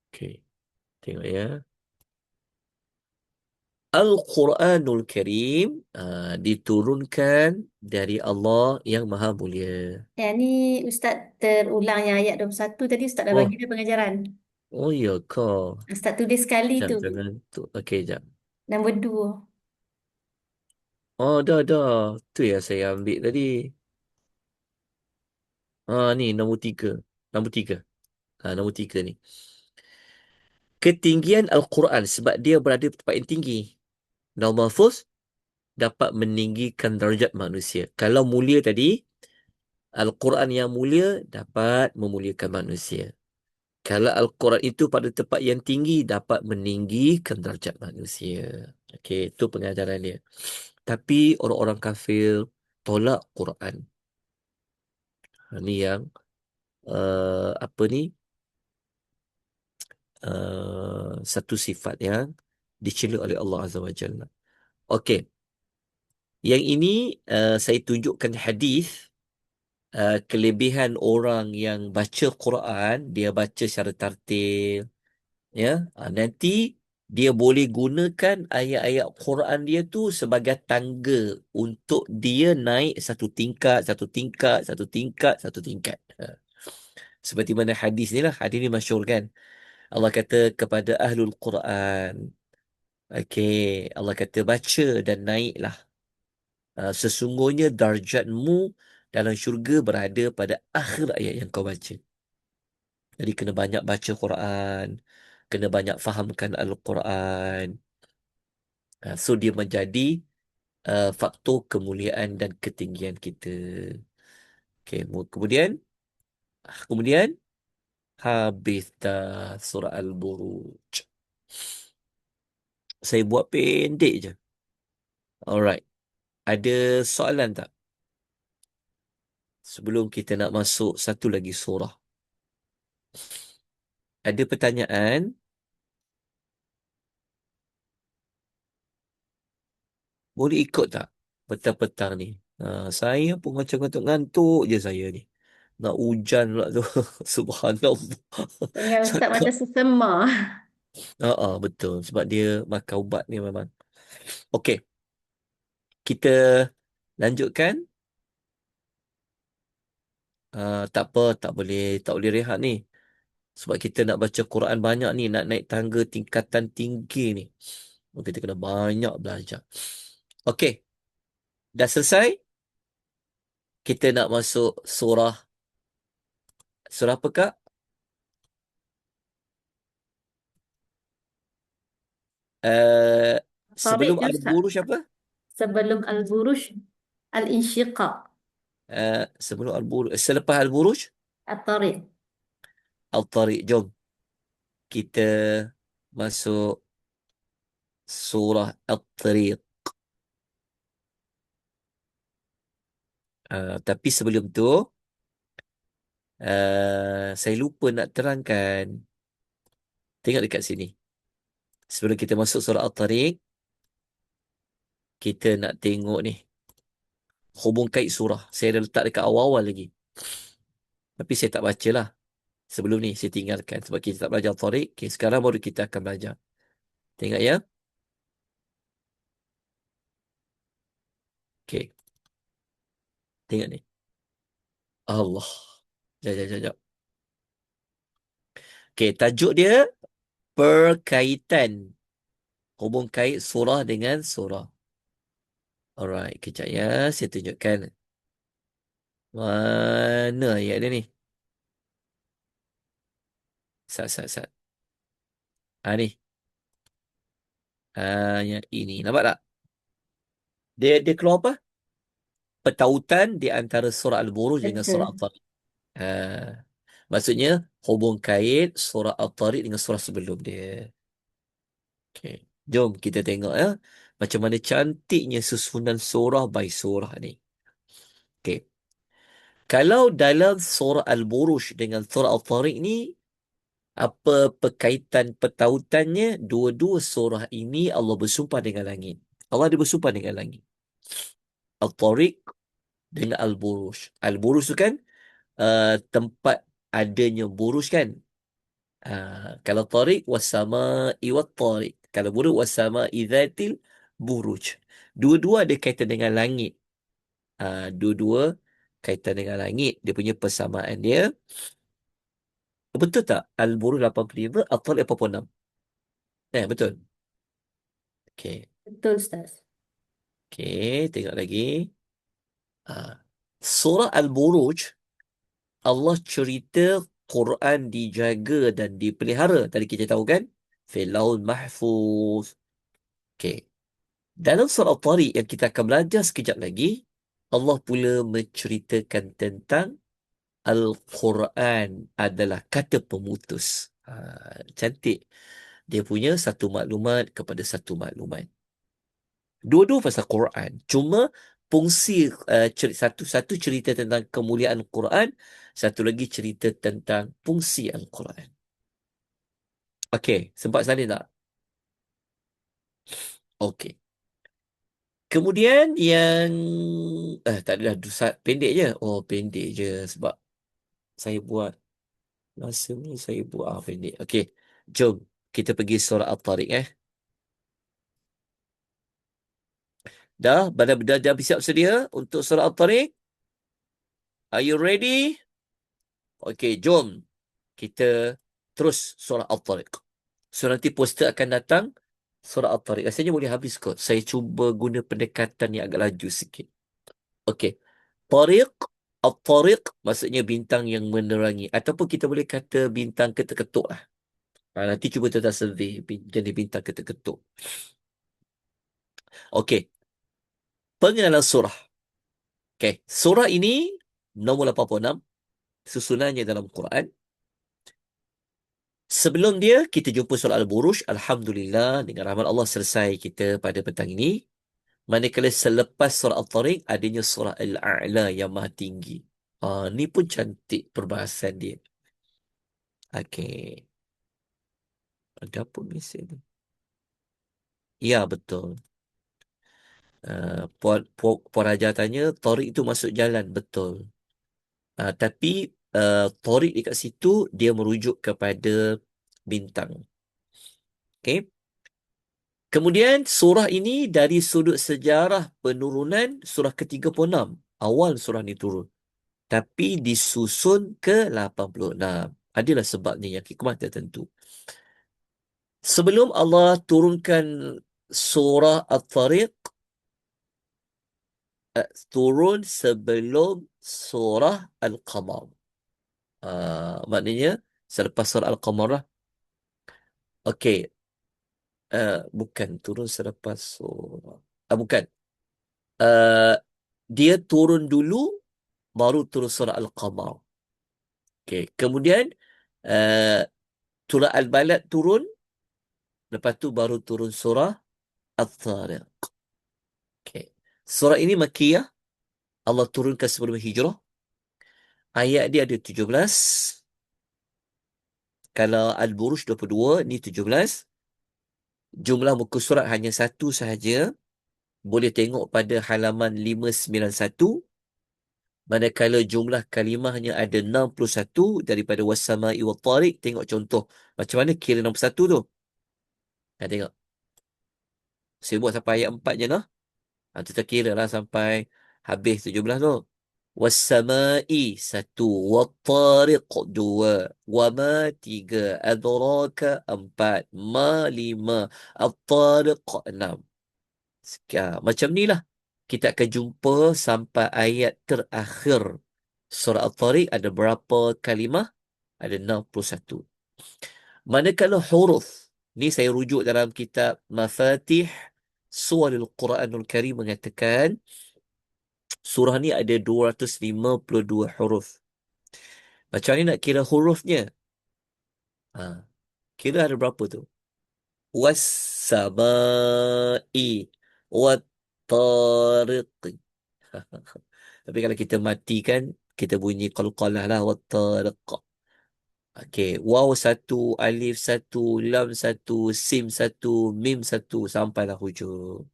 Okey, tengok ya. Al-Quranul Karim diturunkan dari Allah yang Maha Mulia. Ni Ustaz terulang yang ayat 21 tadi Ustaz dah bagi Oh, dia pengajaran. oh ya kau. Ustaz tulis sekali Jap, tu. jangan tu. Okey, jap. Nombor 2. Oh, dah. Tu yang saya ambil tadi. Ni nombor 3. Nombor 3. Nombor 3 ni. Ketinggian Al-Quran sebab dia berada di tempat yang tinggi. Lauh Mahfuz dapat meninggikan darjat manusia. Kalau mulia tadi, Al-Quran yang mulia dapat memuliakan manusia. Kalau Al-Quran itu pada tempat yang tinggi dapat meninggikan darjat manusia. Okey, itu pengajaran dia. Tapi orang-orang kafir tolak Quran. Ni yang apa ni? Satu sifat yang dicela oleh Allah Azza wa Jalla. Okey, yang ini saya tunjukkan hadis kelebihan orang yang baca Quran, dia baca secara tartil, ya. Nanti dia boleh gunakan ayat-ayat Quran dia tu sebagai tangga untuk dia naik satu tingkat, satu tingkat, satu tingkat, satu tingkat. Seperti mana hadis ni lah, hadis ni masyhur kan. Allah kata kepada ahlul Quran, okey, Allah kata baca dan naiklah. Sesungguhnya darjatmu dalam syurga berada pada akhir ayat yang kau baca. Jadi kena banyak baca Quran, kena banyak fahamkan Al-Quran. So dia menjadi faktor kemuliaan dan ketinggian kita. Okay, kemudian habis dah surah Al-Buruj. Saya buat pendek je. Alright. Ada soalan tak? Sebelum kita nak masuk satu lagi surah. Ada pertanyaan? Boleh ikut tak? Petang-petang ni. Saya pun macam ngantuk je saya ni. Nak hujan pula tu. Subhanallah. Dengan Ustaz Cakap. macam sesama. Betul. Sebab dia makan ubat ni memang. Okey. Kita lanjutkan. Tak boleh rehat ni. Sebab kita nak baca Quran banyak ni. Nak naik tangga tingkatan tinggi ni. Kita kena banyak belajar. Okey. Dah selesai? Kita nak masuk surah. Surah apa, Kak? Uh, Tarik sebelum je Ustaz. Al-Buruj apa? Sebelum Al-Buruj, Al-Insyiqaq. Sebelum Al-Buruj. Selepas Al-Buruj, At-Tariq. Al-Tariq. Jom. Kita masuk surah Al-Tariq. Tapi sebelum tu, saya lupa nak terangkan. Tengok dekat sini. Sebelum kita masuk surah Al-Tariq, kita nak tengok ni. Hubung kait surah. Saya dah letak dekat awal-awal lagi. Tapi saya tak baca lah. Sebelum ni saya tinggalkan. Sebab kita tak belajar Al-Tariq. Okay, sekarang baru kita akan belajar. Tengok ya. Okay. Tengok ni. Allah. Jap. Okay, tajuk dia perkaitan. Hubung kait surah dengan surah. Alright, kejap ya. Saya tunjukkan. Mana ayat dia ni? Sat. Ni. Yang ini. Nampak tak? Dia keluar apa? Petautan di antara surah Al-Buruj dengan surah Betul. Al-Tariq. Maksudnya, hubung kait surah Al-Tariq dengan surah sebelum dia. Okay. Jom kita tengok ya. Macam mana cantiknya susunan surah by surah ni. Okay. Kalau dalam surah Al-Buruj dengan surah Al-Tariq ni, apa perkaitan petautannya? Dua-dua surah ini Allah bersumpah dengan langit. Allah ada bersumpah dengan langit. Al-Tariq dengan Al-Buruj. Al-Buruj tu kan tempat adanya buruj kan. Kalau Tariq, wassama'i wat-Tariq. Kalau buruj was-sama'i dzatil buruj. Dua-dua ada kaitan dengan langit. Dua-dua kaitan dengan langit. Dia punya persamaan dia. Betul tak? Al-Buruj 85, At-Tariq 86. Betul. Okey. Betul, Ustaz. Okey, tengok lagi. Ah, Surah Al-Buruj, Allah cerita Quran dijaga dan dipelihara. Tadi kita tahu kan? Fil Laul Mahfuz. Okey. Dalam surah Al-Tariq yang kita akan belajar sekejap lagi, Allah pula menceritakan tentang Al-Quran adalah kata pemutus. Cantik. Dia punya satu maklumat kepada satu maklumat. Dua-dua pasal Quran. Cuma fungsi satu cerita tentang kemuliaan Quran, satu lagi cerita tentang fungsi Al-Quran. Okey, sempat salin tak? Okey. Kemudian yang tak adalah pendek je. Oh, pendek je sebab saya buat masa ni saya buat pendek. Okey. Jom kita pergi surah At-Tariq Dah bersiap sedia untuk surah At-Tariq? Are you ready? Okey, jom kita terus surah At-Tariq. So nanti poster akan datang surah At-Tariq. Rasanya boleh habis kot. Saya cuba guna pendekatan yang agak laju sikit. Okey. Tariq, At-Tariq maksudnya bintang yang menerangi. Ataupun kita boleh kata bintang ketuk-ketuk lah. Nanti cuba tuan survey jenis bintang ketuk-ketuk. Okey. Pengenalan surah. Okey. Surah ini nombor 86. Susunannya dalam Quran. Sebelum dia, kita jumpa surah Al-Buruj. Alhamdulillah, dengan rahmat Allah selesai kita pada petang ini. Manakala selepas surah Al-Tariq, adanya surah Al-A'la yang maha tinggi. Ni pun cantik perbahasan dia. Okey. Ada apa mesej ni? Ya, betul. Puan Raja tanya, Tariq itu masuk jalan. Betul. Tapi Tariq dekat situ, dia merujuk kepada bintang. Okey. Kemudian surah ini dari sudut sejarah penurunan surah ke-36. Awal surah ni turun. Tapi disusun ke-86. Adalah sebabnya yang hikmah tertentu. Sebelum Allah turunkan surah At-Tariq, turun sebelum surah Al-Qamar. Maknanya selepas surah Al-Qamar lah. Okey. Bukan turun selepas surah. Bukan. Uh, Dia turun dulu, baru turun surah Al-Qamar. Okey. Kemudian uh, surah Al-Balad turun, lepas tu baru turun surah At-Tariq. Okey. Surah ini Makkiyah. Allah turunkan sebelum hijrah. Ayat dia ada 17. Kalau Al-Buruj 22, ni 17. Jumlah muka surat hanya satu sahaja. Boleh tengok pada halaman 591. Manakala jumlah kalimahnya ada 61 daripada Wassama'i wa Tariq. Tengok contoh. Macam mana kira 61 tu? Tengok. Saya buat sampai ayat 4 je lah. Tu tak kira lah sampai habis 17 tu. Wassama'i 1, Wattariq 2, Wama 3, Adraka 4, Ma 5, At-Tariq 6. Macam ni lah. Kita akan jumpa sampai ayat terakhir. Surah At-Tariq ada berapa kalimah? Ada 61. Manakala huruf, ni saya rujuk dalam kitab Mafatih Suwaril Quranul Karim mengatakan surah ni ada 252 huruf. Macam ni nak kira hurufnya? Kira ada berapa tu? Was-sama'i wat-tariqi. Tapi kalau kita matikan, kita bunyi qalqalah lah. Wat-tariq. Okey. Waw satu, alif satu, lam satu, sim satu, mim satu. Sampailah hujung.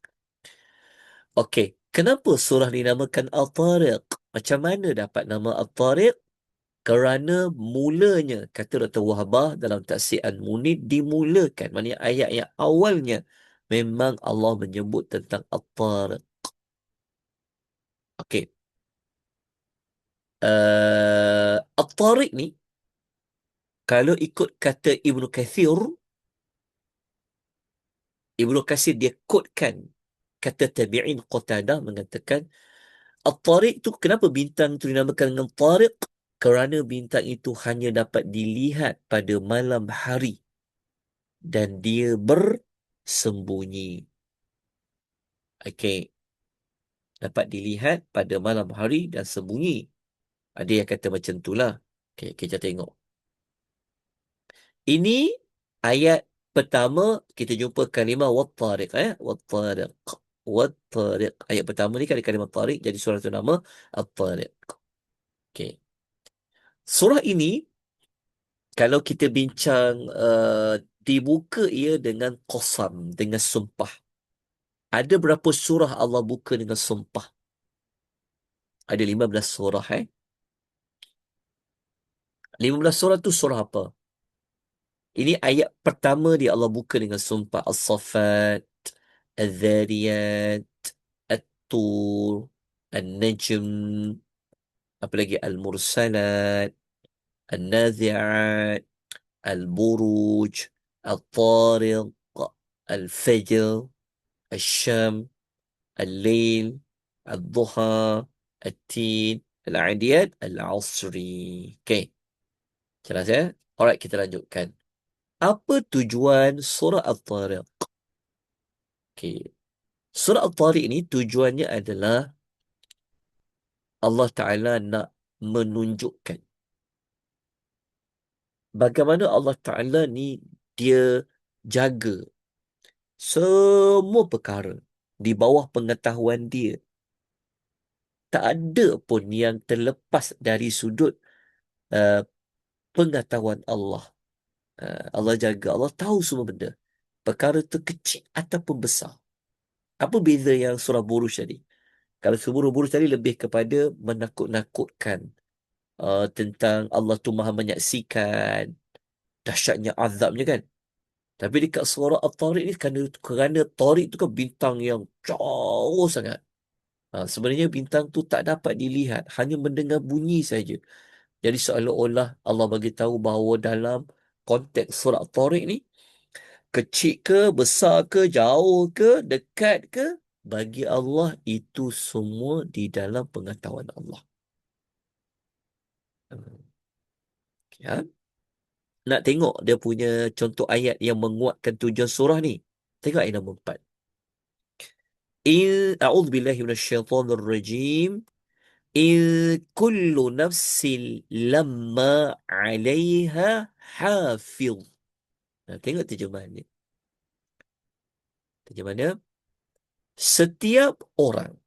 Okey. Kenapa surah dinamakan Al-Tariq? Macam mana dapat nama Al-Tariq? Kerana mulanya, kata Dr. Wahabah dalam tafsir Al-Munir, dimulakan. Maksudnya ayat yang awalnya memang Allah menyebut tentang At-Tariq. Okey. At-Tariq ni, kalau ikut kata Ibnu Katsir dia kotkan kata tabi'in Qatadah mengatakan At-Tariq tu, kenapa bintang tu dinamakan dengan Tariq? Kerana bintang itu hanya dapat dilihat pada malam hari dan dia bersembunyi. Okey, dapat dilihat pada malam hari dan sembunyi. Ada yang kata macam itulah. Okey, kita tengok. Ini ayat pertama kita jumpa kalimah wat-tariq, wat-tariq. Wat-tariq. Ayat pertama ni kan kalimah tariq, jadi surah tu nama At-Tariq. Okey. Surah ini kalau kita bincang dibuka ia dengan qasam, dengan sumpah. Ada berapa surah Allah buka dengan sumpah? Ada 15 surah. 15 surah tu surah apa? Ini ayat pertama dia Allah buka dengan sumpah. As-Saffat, Al-Dhariyat, At-Tur, An-Najm, apa lagi? Al-Mursalat, Al-Nazi'at, Al-Buruj, Al-Tariq, Al-Fajr, Al-Syam, Al-Lail, Al-Duha, Al-Tin, Al-Adiyat, Al-Asri. Okay, jelas ya? Alright, kita lanjutkan. Apa tujuan surah Al-Tariq? Okay. Surah Al-Tariq ni tujuannya adalah Allah Ta'ala nak menunjukkan bagaimana Allah Ta'ala ni dia jaga semua perkara di bawah pengetahuan dia. Tak ada pun yang terlepas dari sudut uh, pengetahuan Allah. Allah jaga, Allah tahu semua benda. Perkara tu kecil ataupun besar. Apa beza yang surah Buruj tadi? Kalau surah Buruj tadi lebih kepada menakut-nakutkan tentang Allah tu maha menyaksikan dahsyatnya azabnya kan. Tapi dekat surah At-Tariq ni kerana Tariq tu kan bintang yang jauh sangat. Sebenarnya bintang tu tak dapat dilihat, hanya mendengar bunyi saja. Jadi seolah-olah Allah bagi tahu bahawa dalam konteks surah At-Tariq ni, kecil ke, besar ke, jauh ke, dekat ke, bagi Allah itu semua di dalam pengetahuan Allah. Ya. Nak tengok dia punya contoh ayat yang menguatkan tujuan surah ni. Tengok ayat nombor 4. A'udzu billahi minasyaitonir rajim. Kullu nafsin lamma 'alaiha hafiz. Nah, tengok terjemahan ni. Terjemahannya, setiap orang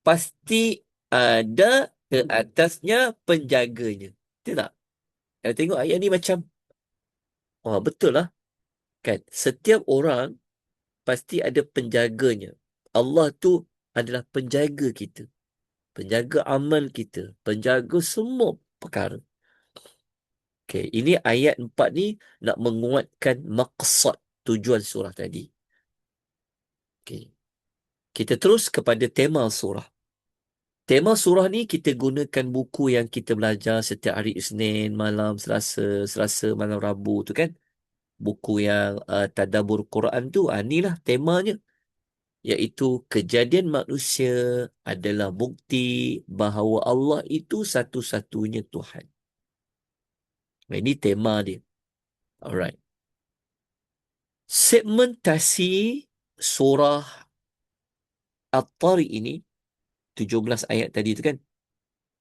pasti ada ke atasnya penjaganya. Betul tak? Kalau tengok ayat ni macam, oh betul lah. Kan? Setiap orang pasti ada penjaganya. Allah tu adalah penjaga kita. Penjaga amal kita. Penjaga semua perkara. Okay, ini ayat 4 ni nak menguatkan maqsad tujuan surah tadi. Okay. Kita terus kepada tema surah. Tema surah ni kita gunakan buku yang kita belajar setiap hari Isnin malam, Selasa malam Rabu tu kan. Buku yang Tadabbur Quran tu, inilah temanya. Iaitu kejadian manusia adalah bukti bahawa Allah itu satu-satunya Tuhan. Ini tema dia. Alright. Segmentasi surah At-Tariq ini, 17 ayat tadi tu kan,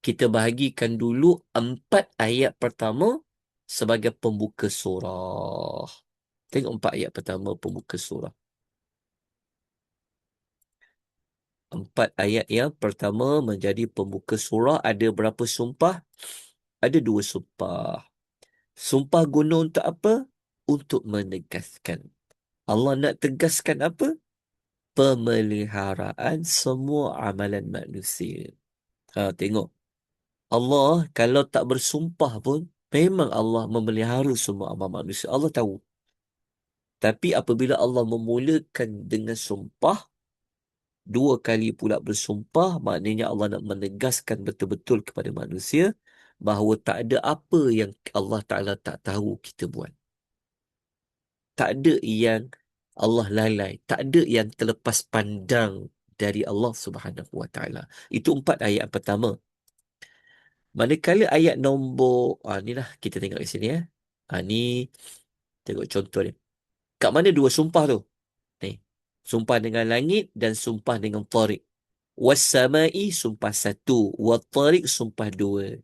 kita bahagikan dulu 4 ayat pertama sebagai pembuka surah. Tengok 4 ayat pertama pembuka surah. 4 ayat yang pertama menjadi pembuka surah. Ada berapa sumpah? Ada 2 sumpah. Sumpah guna untuk apa? Untuk menegaskan. Allah nak tegaskan apa? Pemeliharaan semua amalan manusia. Tengok. Allah kalau tak bersumpah pun, memang Allah memelihara semua amal manusia. Allah tahu. Tapi apabila Allah memulakan dengan sumpah, dua kali pula bersumpah, maknanya Allah nak menegaskan betul-betul kepada manusia bahawa tak ada apa yang Allah Ta'ala tak tahu kita buat. Tak ada yang Allah lalai. Tak ada yang terlepas pandang dari Allah Subhanahu Wa Ta'ala. Itu 4 ayat pertama. Manakala ayat nombor, ni lah kita tengok di sini ya. Ni tengok contoh dia. Kat mana dua sumpah tu? Ni. Sumpah dengan langit dan sumpah dengan tarik. Wassamai sumpah satu. Wattarik sumpah dua.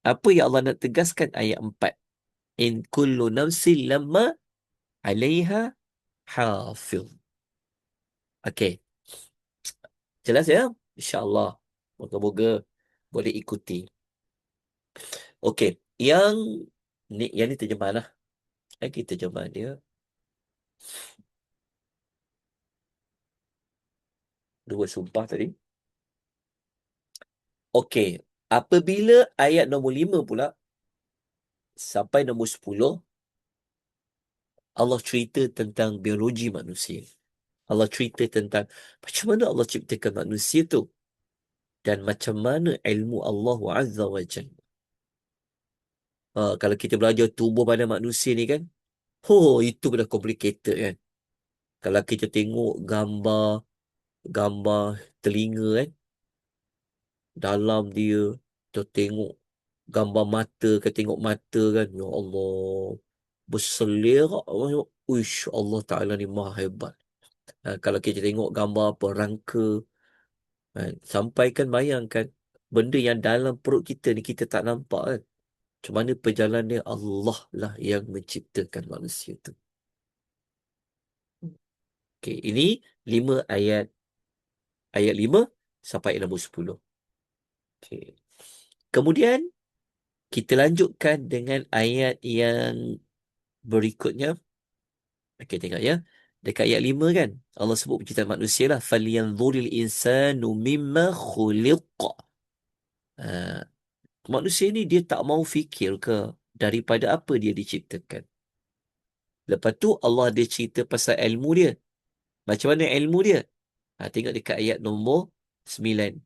Apa yang Allah nak tegaskan ayat 4? In kullu nafsin lamma alaiha hafiz. Okey. Jelas ya? InsyaAllah. Moga-moga boleh ikuti. Okey. Yang ni terjemah lah. Kita terjemah dia. Dua sumpah tadi. Okey. Apabila ayat nombor 5 pula sampai nombor 10, Allah cerita tentang biologi manusia. Allah cerita tentang macam mana Allah ciptakan manusia tu. Dan macam mana ilmu Allah Azza wa Jalla. Kalau kita belajar tubuh badan manusia ni kan, itu dah complicated kan. Kalau kita tengok gambar telinga kan, dalam dia, kita tengok gambar mata, kita tengok mata kan, ya Allah, berselerak. Uish, Allah Ta'ala ni maha hebat. Kalau kita tengok gambar apa, rangka, kan, sampai kan bayangkan, benda yang dalam perut kita ni kita tak nampak kan. Macam mana perjalanannya, Allah lah yang menciptakan manusia tu. Okey, ini 5 ayat. Ayat 5 sampai ayat nombor 10. Okey. Kemudian, kita lanjutkan dengan ayat yang berikutnya. Okey, tengok ya. Dekat ayat 5 kan, Allah sebut penciptaan manusia lah. فَلْيَنْظُرِ الْإِنسَانُ مِمَّا خُلِقَ. Manusia ni dia tak mau fikir ke daripada apa dia diciptakan. Lepas tu Allah dia cerita pasal ilmu dia. Macam mana ilmu dia? Tengok dekat ayat nombor 9.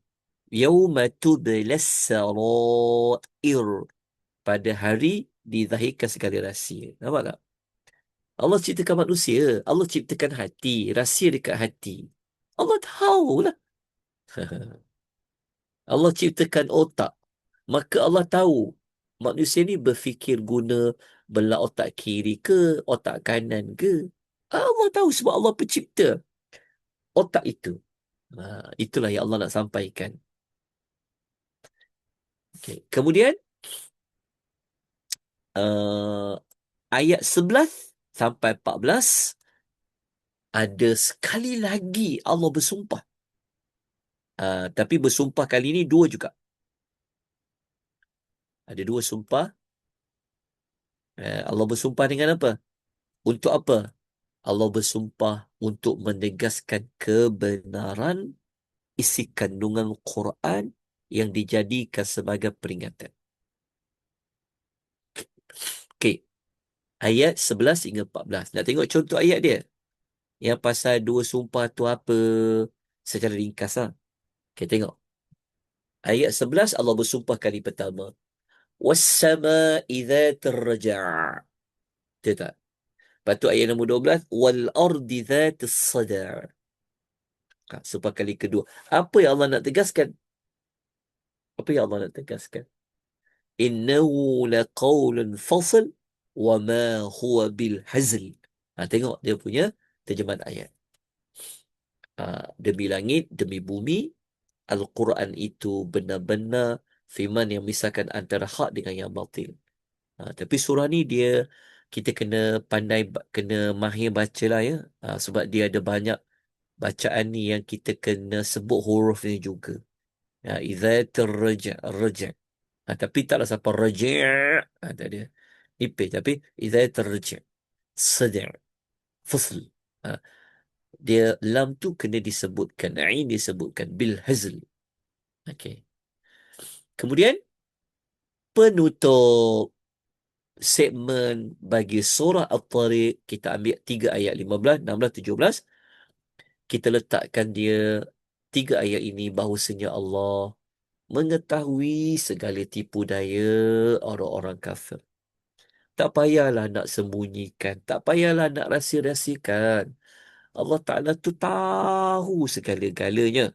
Yawma tublas sarair. Pada hari dizahirkan segala rahsia. Nampak tak? Allah ciptakan manusia. Allah ciptakan hati. Rahsia dekat hati. Allah tahulah. Allah ciptakan otak. Maka Allah tahu manusia ni berfikir guna belah otak kiri ke, otak kanan ke. Allah tahu sebab Allah pencipta otak itu. Itulah yang Allah nak sampaikan. Okay. Kemudian, ayat 11 sampai 14, ada sekali lagi Allah bersumpah. Tapi bersumpah kali ini dua juga. Ada dua sumpah. Allah bersumpah dengan apa? Untuk apa? Allah bersumpah untuk menegaskan kebenaran isi kandungan Quran yang dijadikan sebagai peringatan. Okey. Ayat 11 hingga 14. Nak tengok contoh ayat dia? Yang pasal dua sumpah tu apa? Secara ringkas lah. Okey, tengok. Ayat 11 Allah bersumpah kali pertama. وَالسَّمَاءِ ذَاتِ الرَّجَعِ. Betul tak? Lepas tu ayat nombor 12. وَالْأَرْضِ ذَاتِ الصَّدَعِ. Sumpah kali kedua. Apa yang Allah nak tegaskan? Apa yang Allah nak tegaskan? Innahu laqawlun fasl wa ma huwa bil hazl. Tengok dia punya terjemahan ayat. Demi langit, demi bumi, Al-Quran itu benar-benar firman yang misahkan antara hak dengan yang batil. Tapi surah ni dia, kita kena pandai, kena mahir baca lah ya. Sebab dia ada banyak bacaan ni yang kita kena sebut huruf ni juga. Idza terraja. Tapi taklah sampai raja'. Tak ada. Nipis. Tapi idza terraja. Sada'. Fasl. Dia lam tu kena disebutkan. Ain disebutkan. Bil hazl. Okey. Kemudian penutup segmen bagi surah At-Tariq, kita ambil 3 ayat 15, 16, 17. Kita letakkan dia 3 ayat ini bahawasanya Allah mengetahui segala tipu daya orang-orang kafir. Tak payahlah nak sembunyikan, tak payahlah nak rahsia-rahsiakan. Allah Ta'ala tu tahu segala-galanya.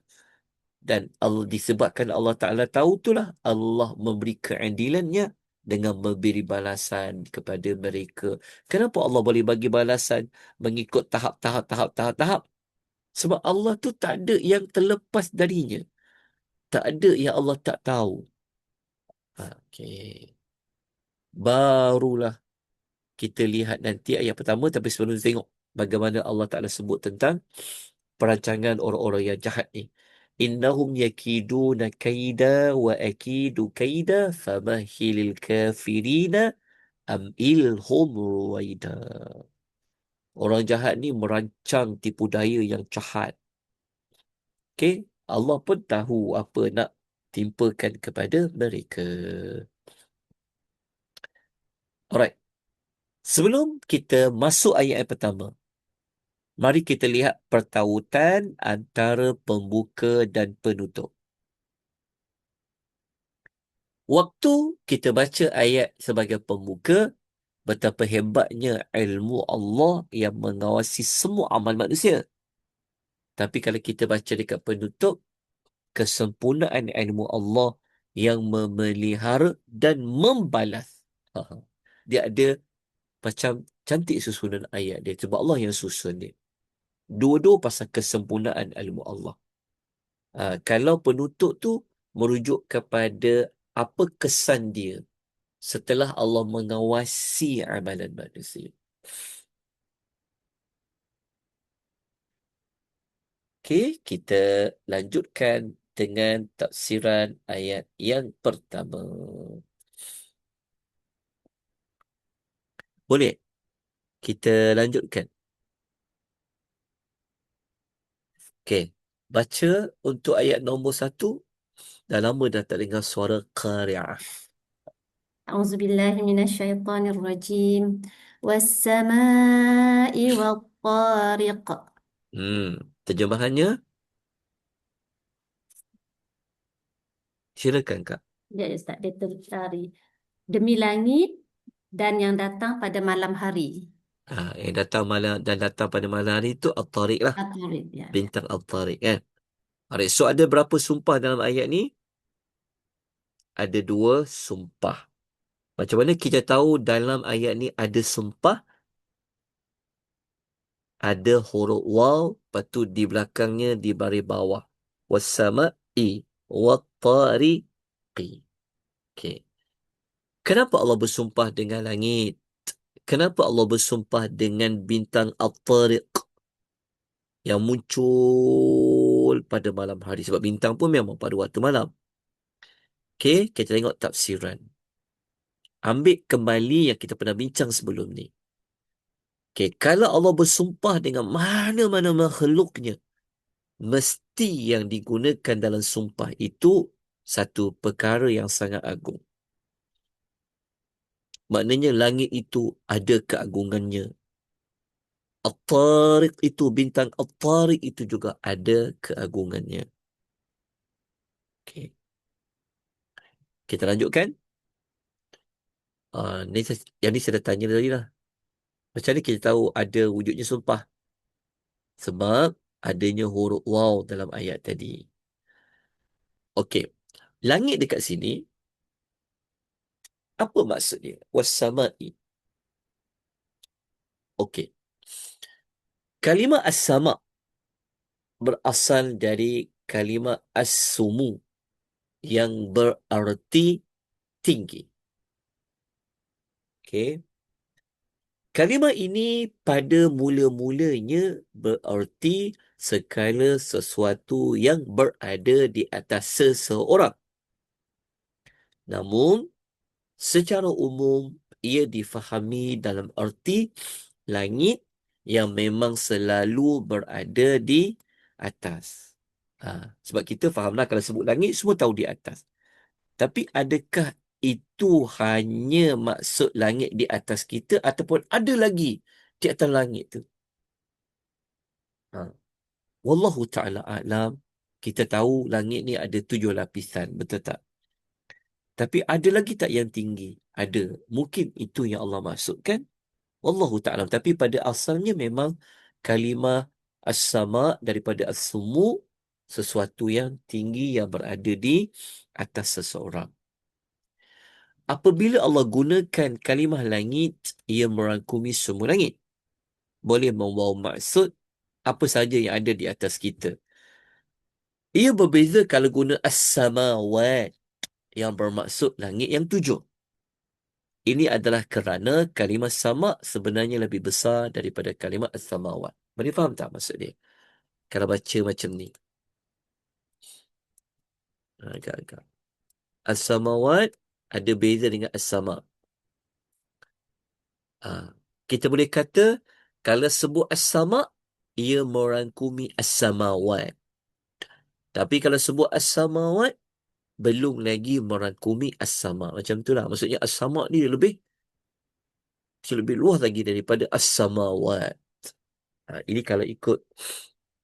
Dan disebabkan Allah Ta'ala tahu itulah Allah memberi keadilannya dengan memberi balasan kepada mereka. Kenapa Allah boleh bagi balasan mengikut tahap-tahap? Sebab Allah tu tak ada yang terlepas darinya. Tak ada yang Allah tak tahu. Okey. Barulah kita lihat nanti ayat pertama, tapi sebelum kita tengok bagaimana Allah Ta'ala sebut tentang perancangan orang-orang yang jahat ni. Innahum yakiduna kaida wa akidu kaida famahilil kafirina amilhum ruwaida. Orang jahat ni merancang tipu daya yang jahat. Okey, Allah pun tahu apa nak timpakan kepada mereka. Alright. Sebelum kita masuk ayat yang pertama, mari kita lihat pertautan antara pembuka dan penutup. Waktu kita baca ayat sebagai pembuka, betapa hebatnya ilmu Allah yang mengawasi semua amal manusia. Tapi kalau kita baca dekat penutup, kesempurnaan ilmu Allah yang memelihara dan membalas. Dia ada macam cantik susunan ayat dia. Sebab Allah yang susun dia. Dua-dua pasal kesempurnaan ilmu Allah. Kalau penutup tu merujuk kepada apa kesan dia setelah Allah mengawasi amalan manusia. Okey, kita lanjutkan dengan tafsiran ayat yang pertama. Boleh? Kita lanjutkan. Okey. Baca untuk ayat nombor 1. Dah lama dah tak dengar suara qari'ah. A'udzubillahi minasyaitonirrajim. Wassama'i wattariq. Terjemahannya, silakan Kak. Dia Ustaz, dia tercari. Demi langit dan yang datang pada malam hari. Yang datang malam dan datang pada malam hari itu At-Tariq lah. At-Tariq, ya. Bintang Al-Tariq kan. Alright, so ada berapa sumpah dalam ayat ni? Ada 2 sumpah. Macam mana kita tahu dalam ayat ni ada sumpah? Ada huruf waw, lepas tu di belakangnya di baris bawah. Wassama'i wattariqi. Okay. Kenapa Allah bersumpah dengan langit? Kenapa Allah bersumpah dengan bintang At-Tariq yang muncul pada malam hari? Sebab bintang pun memang pada waktu malam. Okay, kita tengok tafsiran. Ambil kembali yang kita pernah bincang sebelum ni. Okay, kalau Allah bersumpah dengan mana-mana makhluknya, mesti yang digunakan dalam sumpah itu satu perkara yang sangat agung. Maknanya langit itu ada keagungannya. At-Tariq itu, bintang At-Tariq itu juga ada keagungannya. Okay. Kita lanjutkan. Yang ni saya dah tanya tadi lah. Macam mana kita tahu ada wujudnya sumpah? Sebab adanya huruf waw dalam ayat tadi. Okey. Langit dekat sini, apa maksudnya? Was-sama'i. Okey. Kalimah as-sama' berasal dari kalimah as-sumu yang berarti tinggi. Okey. Kalimah ini pada mula-mulanya berarti segala sesuatu yang berada di atas seseorang. Namun, secara umum, ia difahami dalam arti langit yang memang selalu berada di atas. Sebab kita fahamlah kalau sebut langit, semua tahu di atas. Tapi adakah itu hanya maksud langit di atas kita ataupun ada lagi di atas langit tu? Ha. Wallahu ta'ala a'lam. Kita tahu langit ni ada 7 lapisan, betul tak? Tapi ada lagi tak yang tinggi? Ada. Mungkin itu yang Allah maksudkan. Wallahu ta'ala. Tapi pada asalnya memang kalimah as-sama daripada as-sumu, sesuatu yang tinggi yang berada di atas seseorang. Apabila Allah gunakan kalimah langit, ia merangkumi semua langit. Boleh membawa maksud apa saja yang ada di atas kita. Ia berbeza kalau guna as-samawat yang bermaksud langit yang 7. Ini adalah kerana kalimah sama sebenarnya lebih besar daripada kalimah as-samawat. Boleh faham tak maksud dia? Kalau baca macam ni. Agak-agak. As-samawat ada beza dengan as-sama. Kita boleh kata kalau sebut as-sama, ia merangkumi as-samawat. Tapi kalau sebut as-samawat, belum lagi merangkumi as-sama. Macam itulah. Maksudnya as-sama ni lebih luas lagi daripada as-samawat. Ini kalau ikut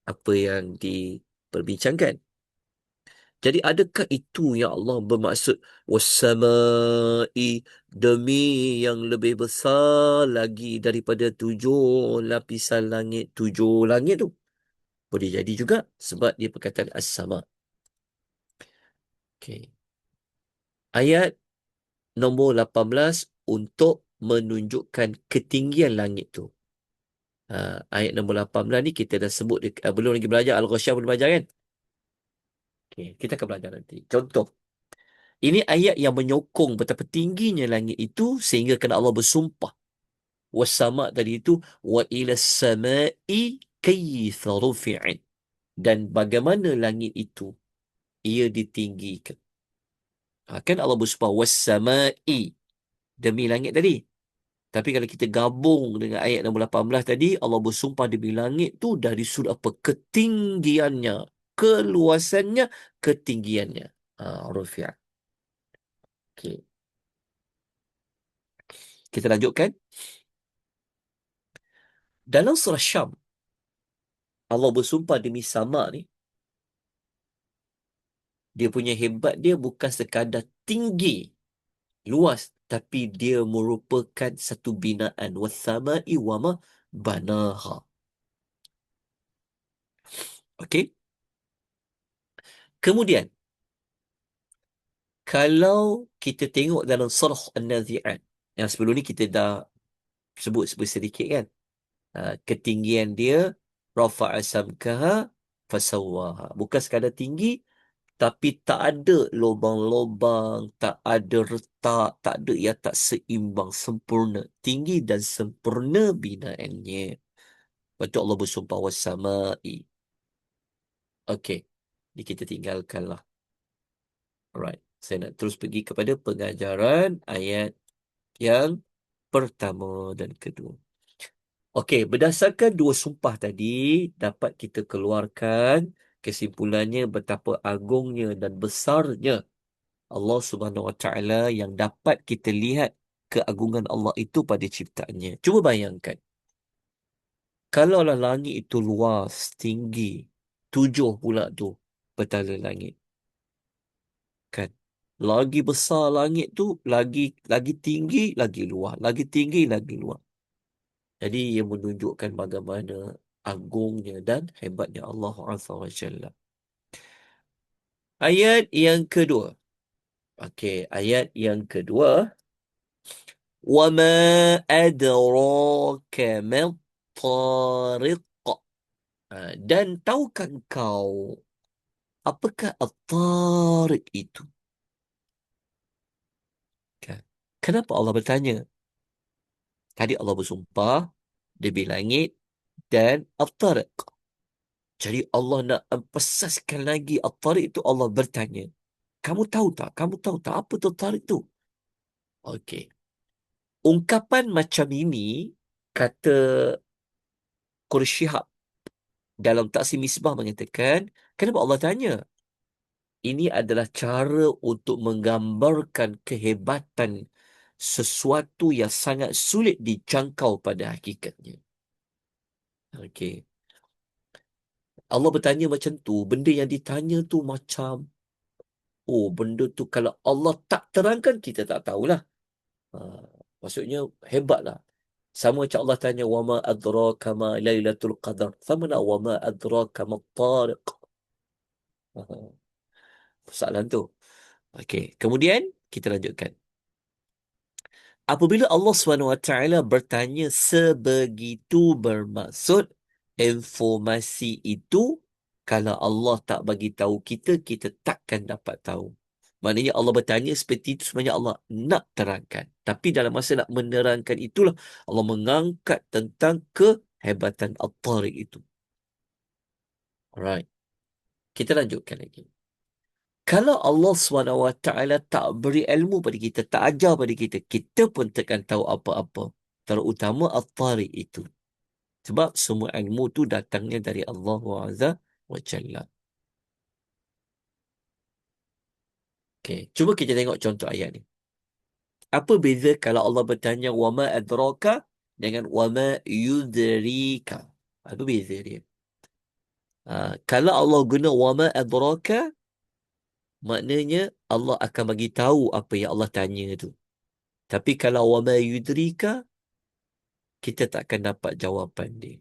apa yang diperbincangkan. Jadi adakah itu yang Allah bermaksud was-samai, demi yang lebih besar lagi daripada 7 lapisan langit, 7 langit tu? Boleh jadi juga sebab dia perkataan as-sama. Okey. Ayat nombor 18 untuk menunjukkan ketinggian langit tu. Ayat nombor 18 ni kita dah sebut, belum lagi belajar Al-Ghasyiyah, belum belajar kan? Okey, kita akan belajar nanti. Contoh. Ini ayat yang menyokong betapa tingginya langit itu sehingga kena Allah bersumpah. Wassama tadi itu wa ila samai kayfa rufi'at. Dan bagaimana langit itu ia ditinggikan. Kan Allah bersumpah wassamai, demi langit tadi. Tapi kalau kita gabung dengan ayat nombor 18 tadi, Allah bersumpah demi langit tu dari sudut apa? Ketinggiannya, keluasannya, ketinggiannya. Rufi'at. Okey. Kita lanjutkan. Dalam surah Syam, Allah bersumpah demi sama ni, dia punya hebat dia bukan sekadar tinggi, luas, tapi dia merupakan satu binaan. Wassama'i wa ma banaha. Okey. Kemudian, kalau kita tengok dalam surah An-Nazi'at, yang sebelum ni kita dah sebut sedikit kan, ketinggian dia, rafa'a samkaha fasawwaha. Bukan sekadar tinggi, tapi tak ada lubang-lubang, tak ada retak, tak ada yang tak seimbang, sempurna. Tinggi dan sempurna binaannya. Lepas tu Allah bersumpah wassamai. Okey. Ni kita tinggalkanlah. Alright. Saya nak terus pergi kepada pengajaran ayat yang pertama dan kedua. Okey, berdasarkan dua sumpah tadi, dapat kita keluarkan kesimpulannya betapa agungnya dan besarnya Allah Subhanahu Wa Taala yang dapat kita lihat keagungan Allah itu pada ciptaannya. Cuba bayangkan. Kalaulah langit itu luas, tinggi, 7 pula tu petala langit. Kan? Lagi besar langit tu, lagi tinggi, lagi luas. Lagi tinggi, lagi luas. Jadi ia menunjukkan bagaimana agungnya dan hebatnya Allah Azza wa Jalla. Ayat yang kedua. Okey, ayat yang kedua. وَمَا أَدْرَاكَ مَا الطَّارِقُ. Dan tahukah engkau apakah at-tariq itu? Kan? Kenapa Allah bertanya? Tadi Allah bersumpah demi langit dan at-tariq. Jadi Allah nak emphasiskan lagi at-tariq itu, Allah bertanya. Kamu tahu tak? Kamu tahu tak apa tu tariq tu? Okey. Ungkapan macam ini kata Quraish Shihab dalam Taksim Misbah mengatakan, kenapa Allah tanya? Ini adalah cara untuk menggambarkan kehebatan sesuatu yang sangat sulit dijangkau pada hakikatnya. Okey. Allah bertanya macam tu, benda yang ditanya tu macam, oh benda tu kalau Allah tak terangkan, kita tak tahulah. Ha, maksudnya hebatlah. Sama macam Allah tanya, wama adraka ma lailatul qadar. Sama nak wama adraka ma tariq. Ha, soalan tu. Okey, kemudian kita lanjutkan. Apabila Allah SWT bertanya sebegitu bermaksud, informasi itu kalau Allah tak bagi tahu kita, kita takkan dapat tahu. Maknanya Allah bertanya seperti itu sebenarnya Allah nak terangkan. Tapi dalam masa nak menerangkan itulah Allah mengangkat tentang kehebatan At-Tariq itu. Alright. Kita lanjutkan lagi. Kalau Allah SWT tak beri ilmu pada kita, tak ajar pada kita, kita pun takkan tahu apa-apa. Terutama At-Tariq itu. Sebab semua ilmu tu datangnya dari Allah Azza wa Jalla. Okay. Cuba kita tengok contoh ayat ni. Apa beza kalau Allah bertanya wama adraka dengan wama yudrika? Apa beza dia? Kalau Allah guna wama adraka, maknanya Allah akan bagi tahu apa yang Allah tanya tu. Tapi kalau wama yudrika, kita tak akan dapat jawapan dia.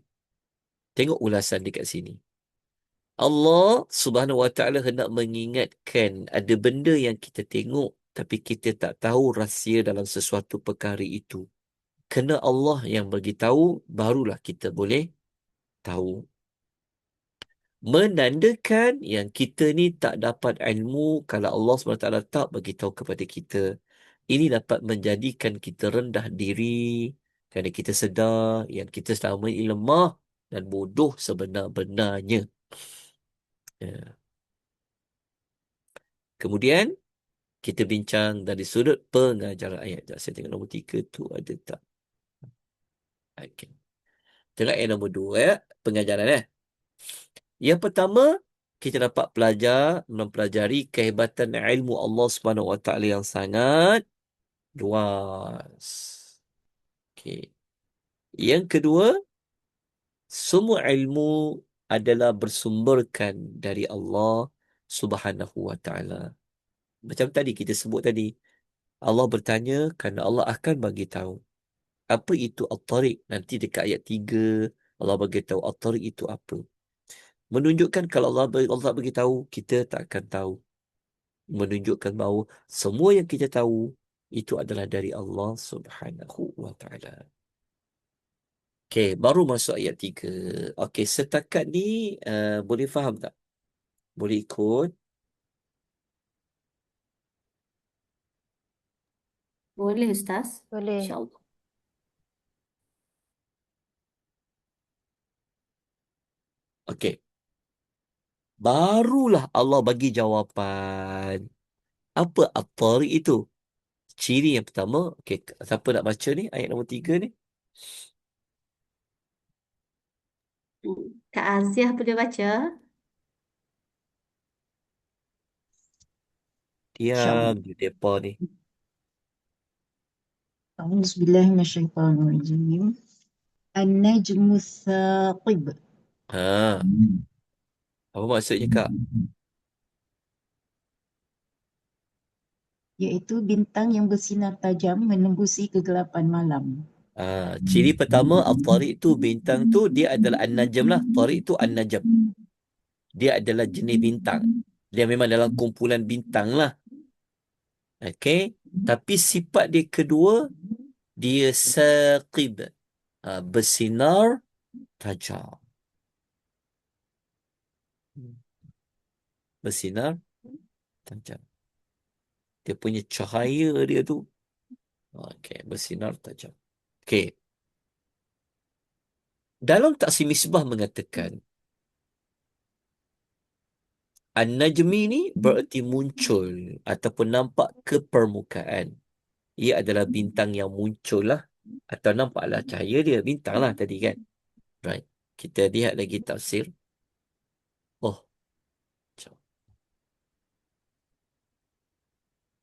Tengok ulasan dekat sini. Allah Subhanahu Wa Taala hendak mengingatkan ada benda yang kita tengok tapi kita tak tahu rahsia dalam sesuatu perkara itu. Kena Allah yang bagi tahu, barulah kita boleh tahu. Menandakan yang kita ni tak dapat ilmu kalau Allah SWT tak bagi tahu kepada kita. Ini dapat menjadikan kita rendah diri kerana kita sedar yang kita selama ini lemah dan bodoh sebenar-benarnya. Ya. Kemudian kita bincang dari sudut pengajaran ayat. Sekejap, saya tengok nombor 3 tu ada tak? Okay. Tengok ayat nombor 2 ya. Pengajaran ya. Yang pertama, kita dapat mempelajari kehebatan ilmu Allah Subhanahu Wa Taala yang sangat luas. Okay. Yang kedua, semua ilmu adalah bersumberkan dari Allah Subhanahu Wa Taala. Macam tadi kita sebut tadi, Allah bertanya kerana Allah akan bagi tahu. Apa itu At-Tariq? Nanti dekat ayat 3, Allah bagi tahu At-Tariq itu apa. Menunjukkan kalau Allah bagi tahu, kita tak akan tahu. Menunjukkan bahawa semua yang kita tahu itu adalah dari Allah Subhanahu wa taala. Okey, baru masuk ayat 3. Okey, setakat ni boleh faham tak? Boleh ikut? Boleh Ustaz? Boleh. InsyaAllah. Okey. Barulah Allah bagi jawapan. Apa At-Tariq itu? Ciri yang pertama, okey, siapa nak baca ni ayat nombor 3 ni? Kak Aziah boleh baca? Diam InsyaAllah. je depa ni. A'udzubillahiminasyaitanirrajim. An-najmu tsaqib. Ha, apa maksudnya Kak? Iaitu bintang yang bersinar tajam menembusi kegelapan malam. Ciri pertama At-Tariq tu, bintang tu dia adalah An-Najm lah. Tariq tu An-Najm. Dia adalah jenis bintang. Dia memang dalam kumpulan bintang lah. Okey. Tapi sifat dia kedua, dia saqib. Bersinar tajam. Bersinar tajam. Dia punya cahaya dia tu. Okey, bersinar tajam. Okey. Dalam Taksir Misbah mengatakan, An-Najmi ni bererti muncul ataupun nampak ke permukaan. Ia adalah bintang yang muncul lah. Atau nampaklah cahaya dia. Bintang lah tadi kan. Right. Kita lihat lagi tafsir. Oh.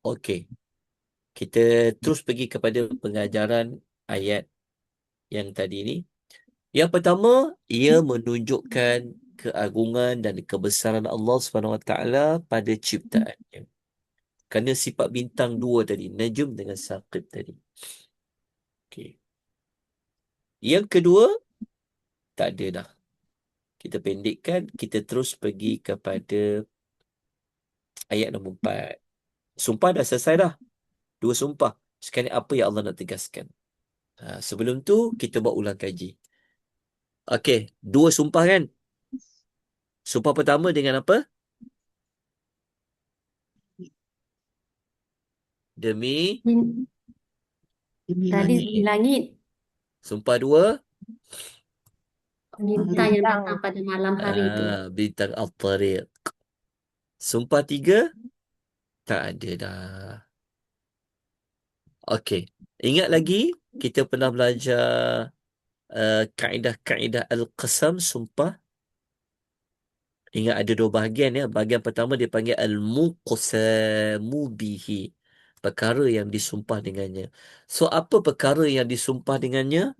Okey. Kita terus pergi kepada pengajaran ayat yang tadi ni. Yang pertama, ia menunjukkan keagungan dan kebesaran Allah Subhanahu Wa Taala pada ciptaannya. Kerana sifat bintang dua tadi, Najm dengan Saqib tadi. Okey. Yang kedua, tak ada dah. Kita pendekkan, kita terus pergi kepada ayat nombor 4. Sumpah dah selesai dah. Dua sumpah. Sekarang apa yang Allah nak tegaskan? Sebelum tu, kita buat ulang kaji. Okey, dua sumpah kan? Sumpah pertama dengan apa? Demi Bin- Demi Tadi langit. di langit, sumpah dua, bintang yang Bintang. datang pada malam hari itu. bintang Al-Tariq. Sumpah tiga, tak ada dah. Okey, ingat lagi kita pernah belajar kaedah-kaedah Al-Qasam, sumpah. Ingat ada dua bahagian ya. Bahagian pertama dia panggil Al-Muqsamu bihi. Perkara yang disumpah dengannya. So, apa perkara yang disumpah dengannya?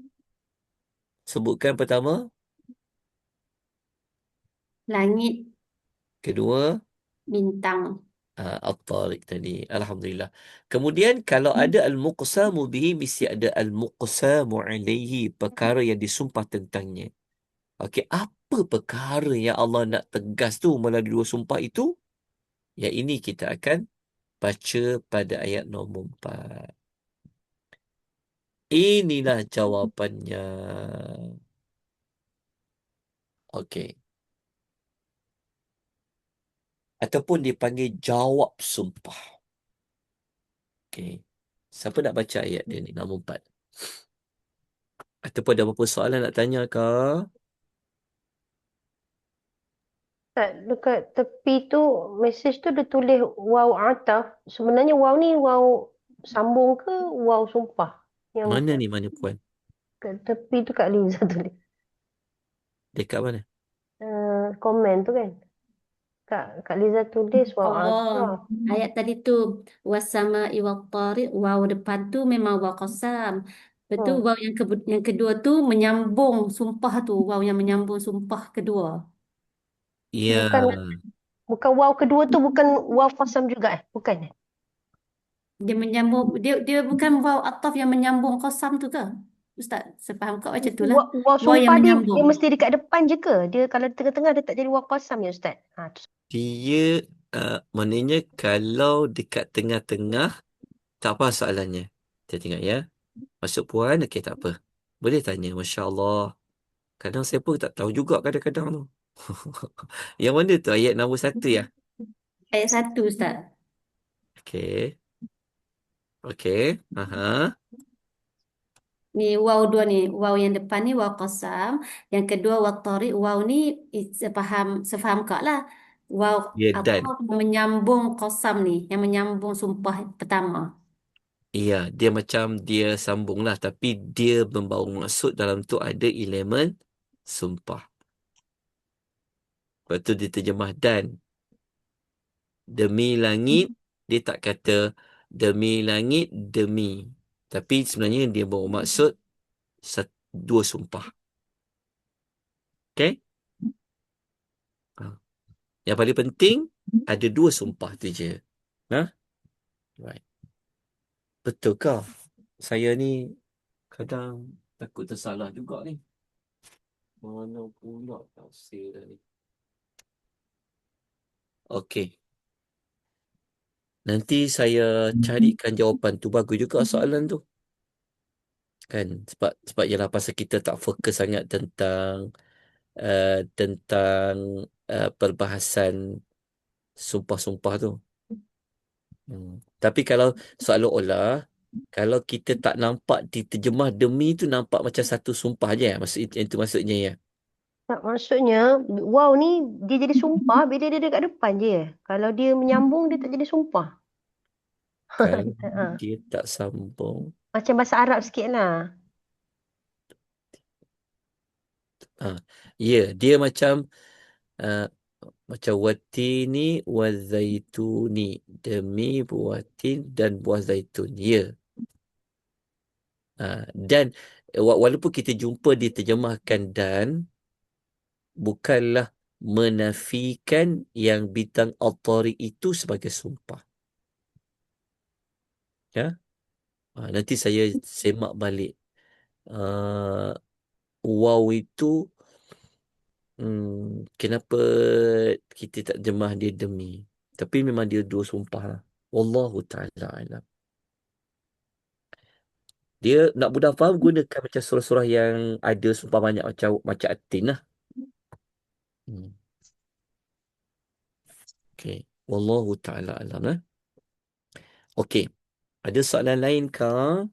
Sebutkan pertama. Langit, Kedua, bintang. At-Tariq tadi. Alhamdulillah. Kemudian kalau ada Al-Muqsamu bihi, mesti ada Al-Muqsamu alaihi. Perkara yang disumpah tentangnya. Okey, apa perkara yang Allah nak tegas tu melalui dua sumpah itu? Yang ini kita akan baca pada ayat nombor 4. Inilah jawapannya. Okey. Ataupun dipanggil jawab sumpah. Okey. Siapa nak baca ayat dia ni, nombor 4? Ataupun ada apa-apa soalan nak tanya ke? Tak, dekat tepi tu, mesej tu dia tulis waw ataf. Sebenarnya waw ni waw sambung ke waw sumpah? Yang Mana ni, mana puan? kat tepi tu Kak Liza tulis. Dekat mana? Komen tu kan. Kak Liza tulis waw Oh, ataf. ayat tadi tu wasama iwat tariq, waw depan tu memang waw qasam. Betul, Hmm. waw yang kedua tu menyambung sumpah tu, waw yang menyambung sumpah kedua. Ya. Bukan waw kedua tu bukan waw qasam juga Bukan Dia menyambung, dia bukan waw ataf yang menyambung qasam tu ke? Ustaz, sepaham kau macam tu lah. Waw Waw yang sumpah dia menyambung. mesti dekat depan je ke? Dia kalau di tengah-tengah dia tak jadi waw qasam ya Ustaz? Dia maknanya kalau dekat tengah-tengah, tak apa soalannya. Kita tengok ya. Masuk puan, okey tak apa. Boleh tanya, Masya Allah. Kadang saya pun tak tahu juga kadang-kadang tu. Yang mana tu ayat nombor 1 ya? Ayat 1, Ustaz. Okey. Okey. Aha. Ni waw dua ni, waw yang depan ni waw qasam, yang kedua waw tariq, waw ni sefaham kak lah. Waw Ya dan. ataf yang menyambung qasam ni, yang menyambung sumpah pertama. Iya, dia macam dia sambung lah. Tapi dia membawa maksud dalam tu ada elemen sumpah. Lepas tu dia terjemah dan. Demi langit, dia tak kata demi langit, demi. Tapi sebenarnya dia bawa maksud dua sumpah. Okay? Yang paling penting, ada dua sumpah tu je. Right. Betul ke? Saya ni kadang takut tersalah juga ni. Mana pula tafsir dah ni. Okey. Nanti saya carikan jawapan tu. Bagus juga soalan tu. Kan? Sebab ialah pasal kita tak fokus sangat tentang perbahasan sumpah-sumpah tu. Tapi kalau seolah-olah, kalau kita tak nampak diterjemah demi tu nampak macam satu sumpah je. Itu maksudnya ya. Tak, maksudnya wow ni dia jadi sumpah bila dia dekat depan je. Kalau dia menyambung dia tak jadi sumpah. Kalau Ha. dia tak sambung. Macam bahasa Arab sikit lah. Ya, dia macam Macam watini wa zaituni. Demi buah tin dan buah zaitun. Ya. Dan walaupun kita jumpa diterjemahkan dan, bukanlah menafikan yang bintang Al-Tariq itu sebagai sumpah. Ya. Nanti saya semak balik. Uh, Waw itu kenapa kita tak terjemah dia demi. Tapi memang dia dua sumpah lah. Wallahu ta'ala alam. Dia nak mudah faham, gunakan macam surah-surah yang ada sumpah banyak macam At-Tin lah. Hmm. Okay. Wallahu ta'ala alam lah. Okay. Ada soalan lain kah?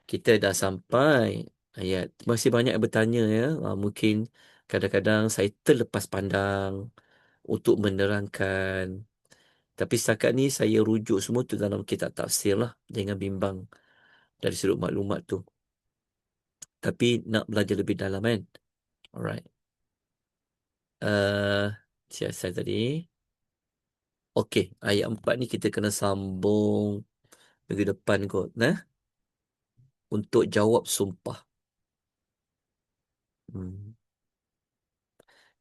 Kita dah sampai ayat. Masih banyak yang bertanya ya. Mungkin kadang-kadang saya terlepas pandang untuk menerangkan. Tapi setakat ni saya rujuk semua tu dalam kitab tafsir lah. Jangan bimbang dari sudut maklumat tu. Tapi nak belajar lebih dalam kan. Alright. Siap saya tadi. Okey, ayat 4 ni kita kena sambung minggu depan kot. Untuk jawab sumpah.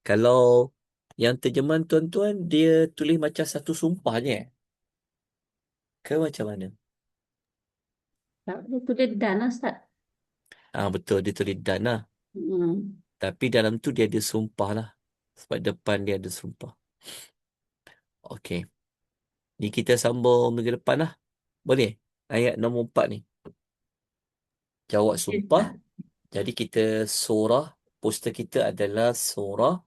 Kalau yang terjemahan tuan-tuan, dia tulis macam satu sumpah je. Ke macam mana? Tak, dia tulis dan lah, Ustaz. Betul, dia tulis dan lah. Tapi dalam tu dia ada sumpah lah. Sebab depan dia ada sumpah. Okey. Ni kita sambung minggu depan lah. Boleh? Ayat nombor 4 ni. Jawab sumpah. Jadi kita surah, poster kita adalah surah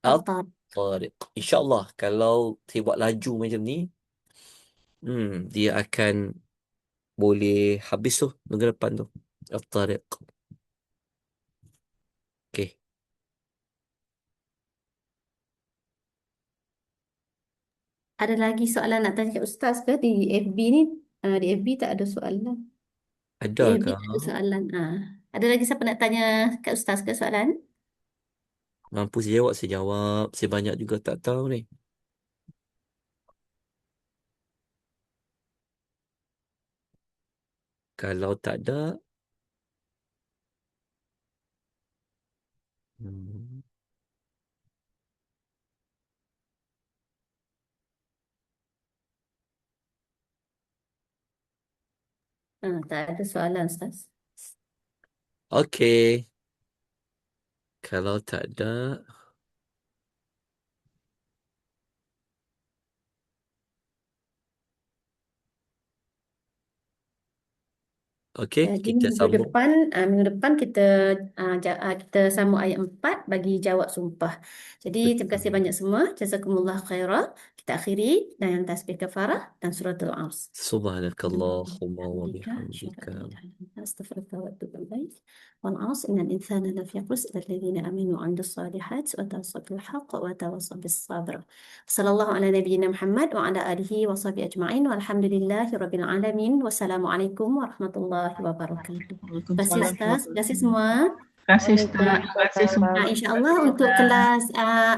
At-Tariq. InsyaAllah kalau saya buat laju macam ni, dia akan boleh habis tu minggu depan tu. At-Tariq. Okay. Ada lagi soalan nak tanya kat Ustaz ke di FB ni? Di FB tak ada soalan. Di FB Adakah? tak ada soalan. Ada lagi siapa nak tanya kat Ustaz ke soalan? Mampu saya jawab, saya jawab. Saya banyak juga tak tahu ni. Kalau tak ada, Tak ada soalan Ustaz. okey. Kalau tak ada, okey, Jadi kita sambung. minggu depan kita kita sambung ayat 4 bagi jawab sumpah. Jadi terima kasih banyak semua. Jazakumullah khairah. Kita akhiri dengan tasbih kafarah dan suratul As. Subhanakallahumma wa بحمدك أشهد bihamdika. أن لا إله إلا أنت أستغفرك وأتوب إليك والعصر إن الإنسان لفي خسر إلا الذين آمنوا وعملوا الصالحات وتواصوا بالحق وتواصوا بالصبر صلى الله على نبينا محمد وعلى آله وصحبه أجمعين والحمد لله رب العالمين والسلام عليكم ورحمة الله وبركاته. Terima kasih Waalaikumsalam. Ustaz, terima kasih semua. Terima kasih Ustaz. Terima kasih semua. InsyaAllah untuk kelas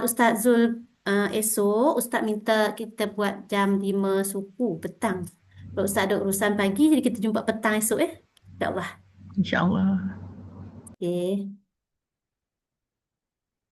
Ustaz Zul esok, Ustaz minta kita buat jam 5 suku petang. Kalau Ustaz ada urusan pagi, jadi kita jumpa petang esok InsyaAllah. InsyaAllah. Okay.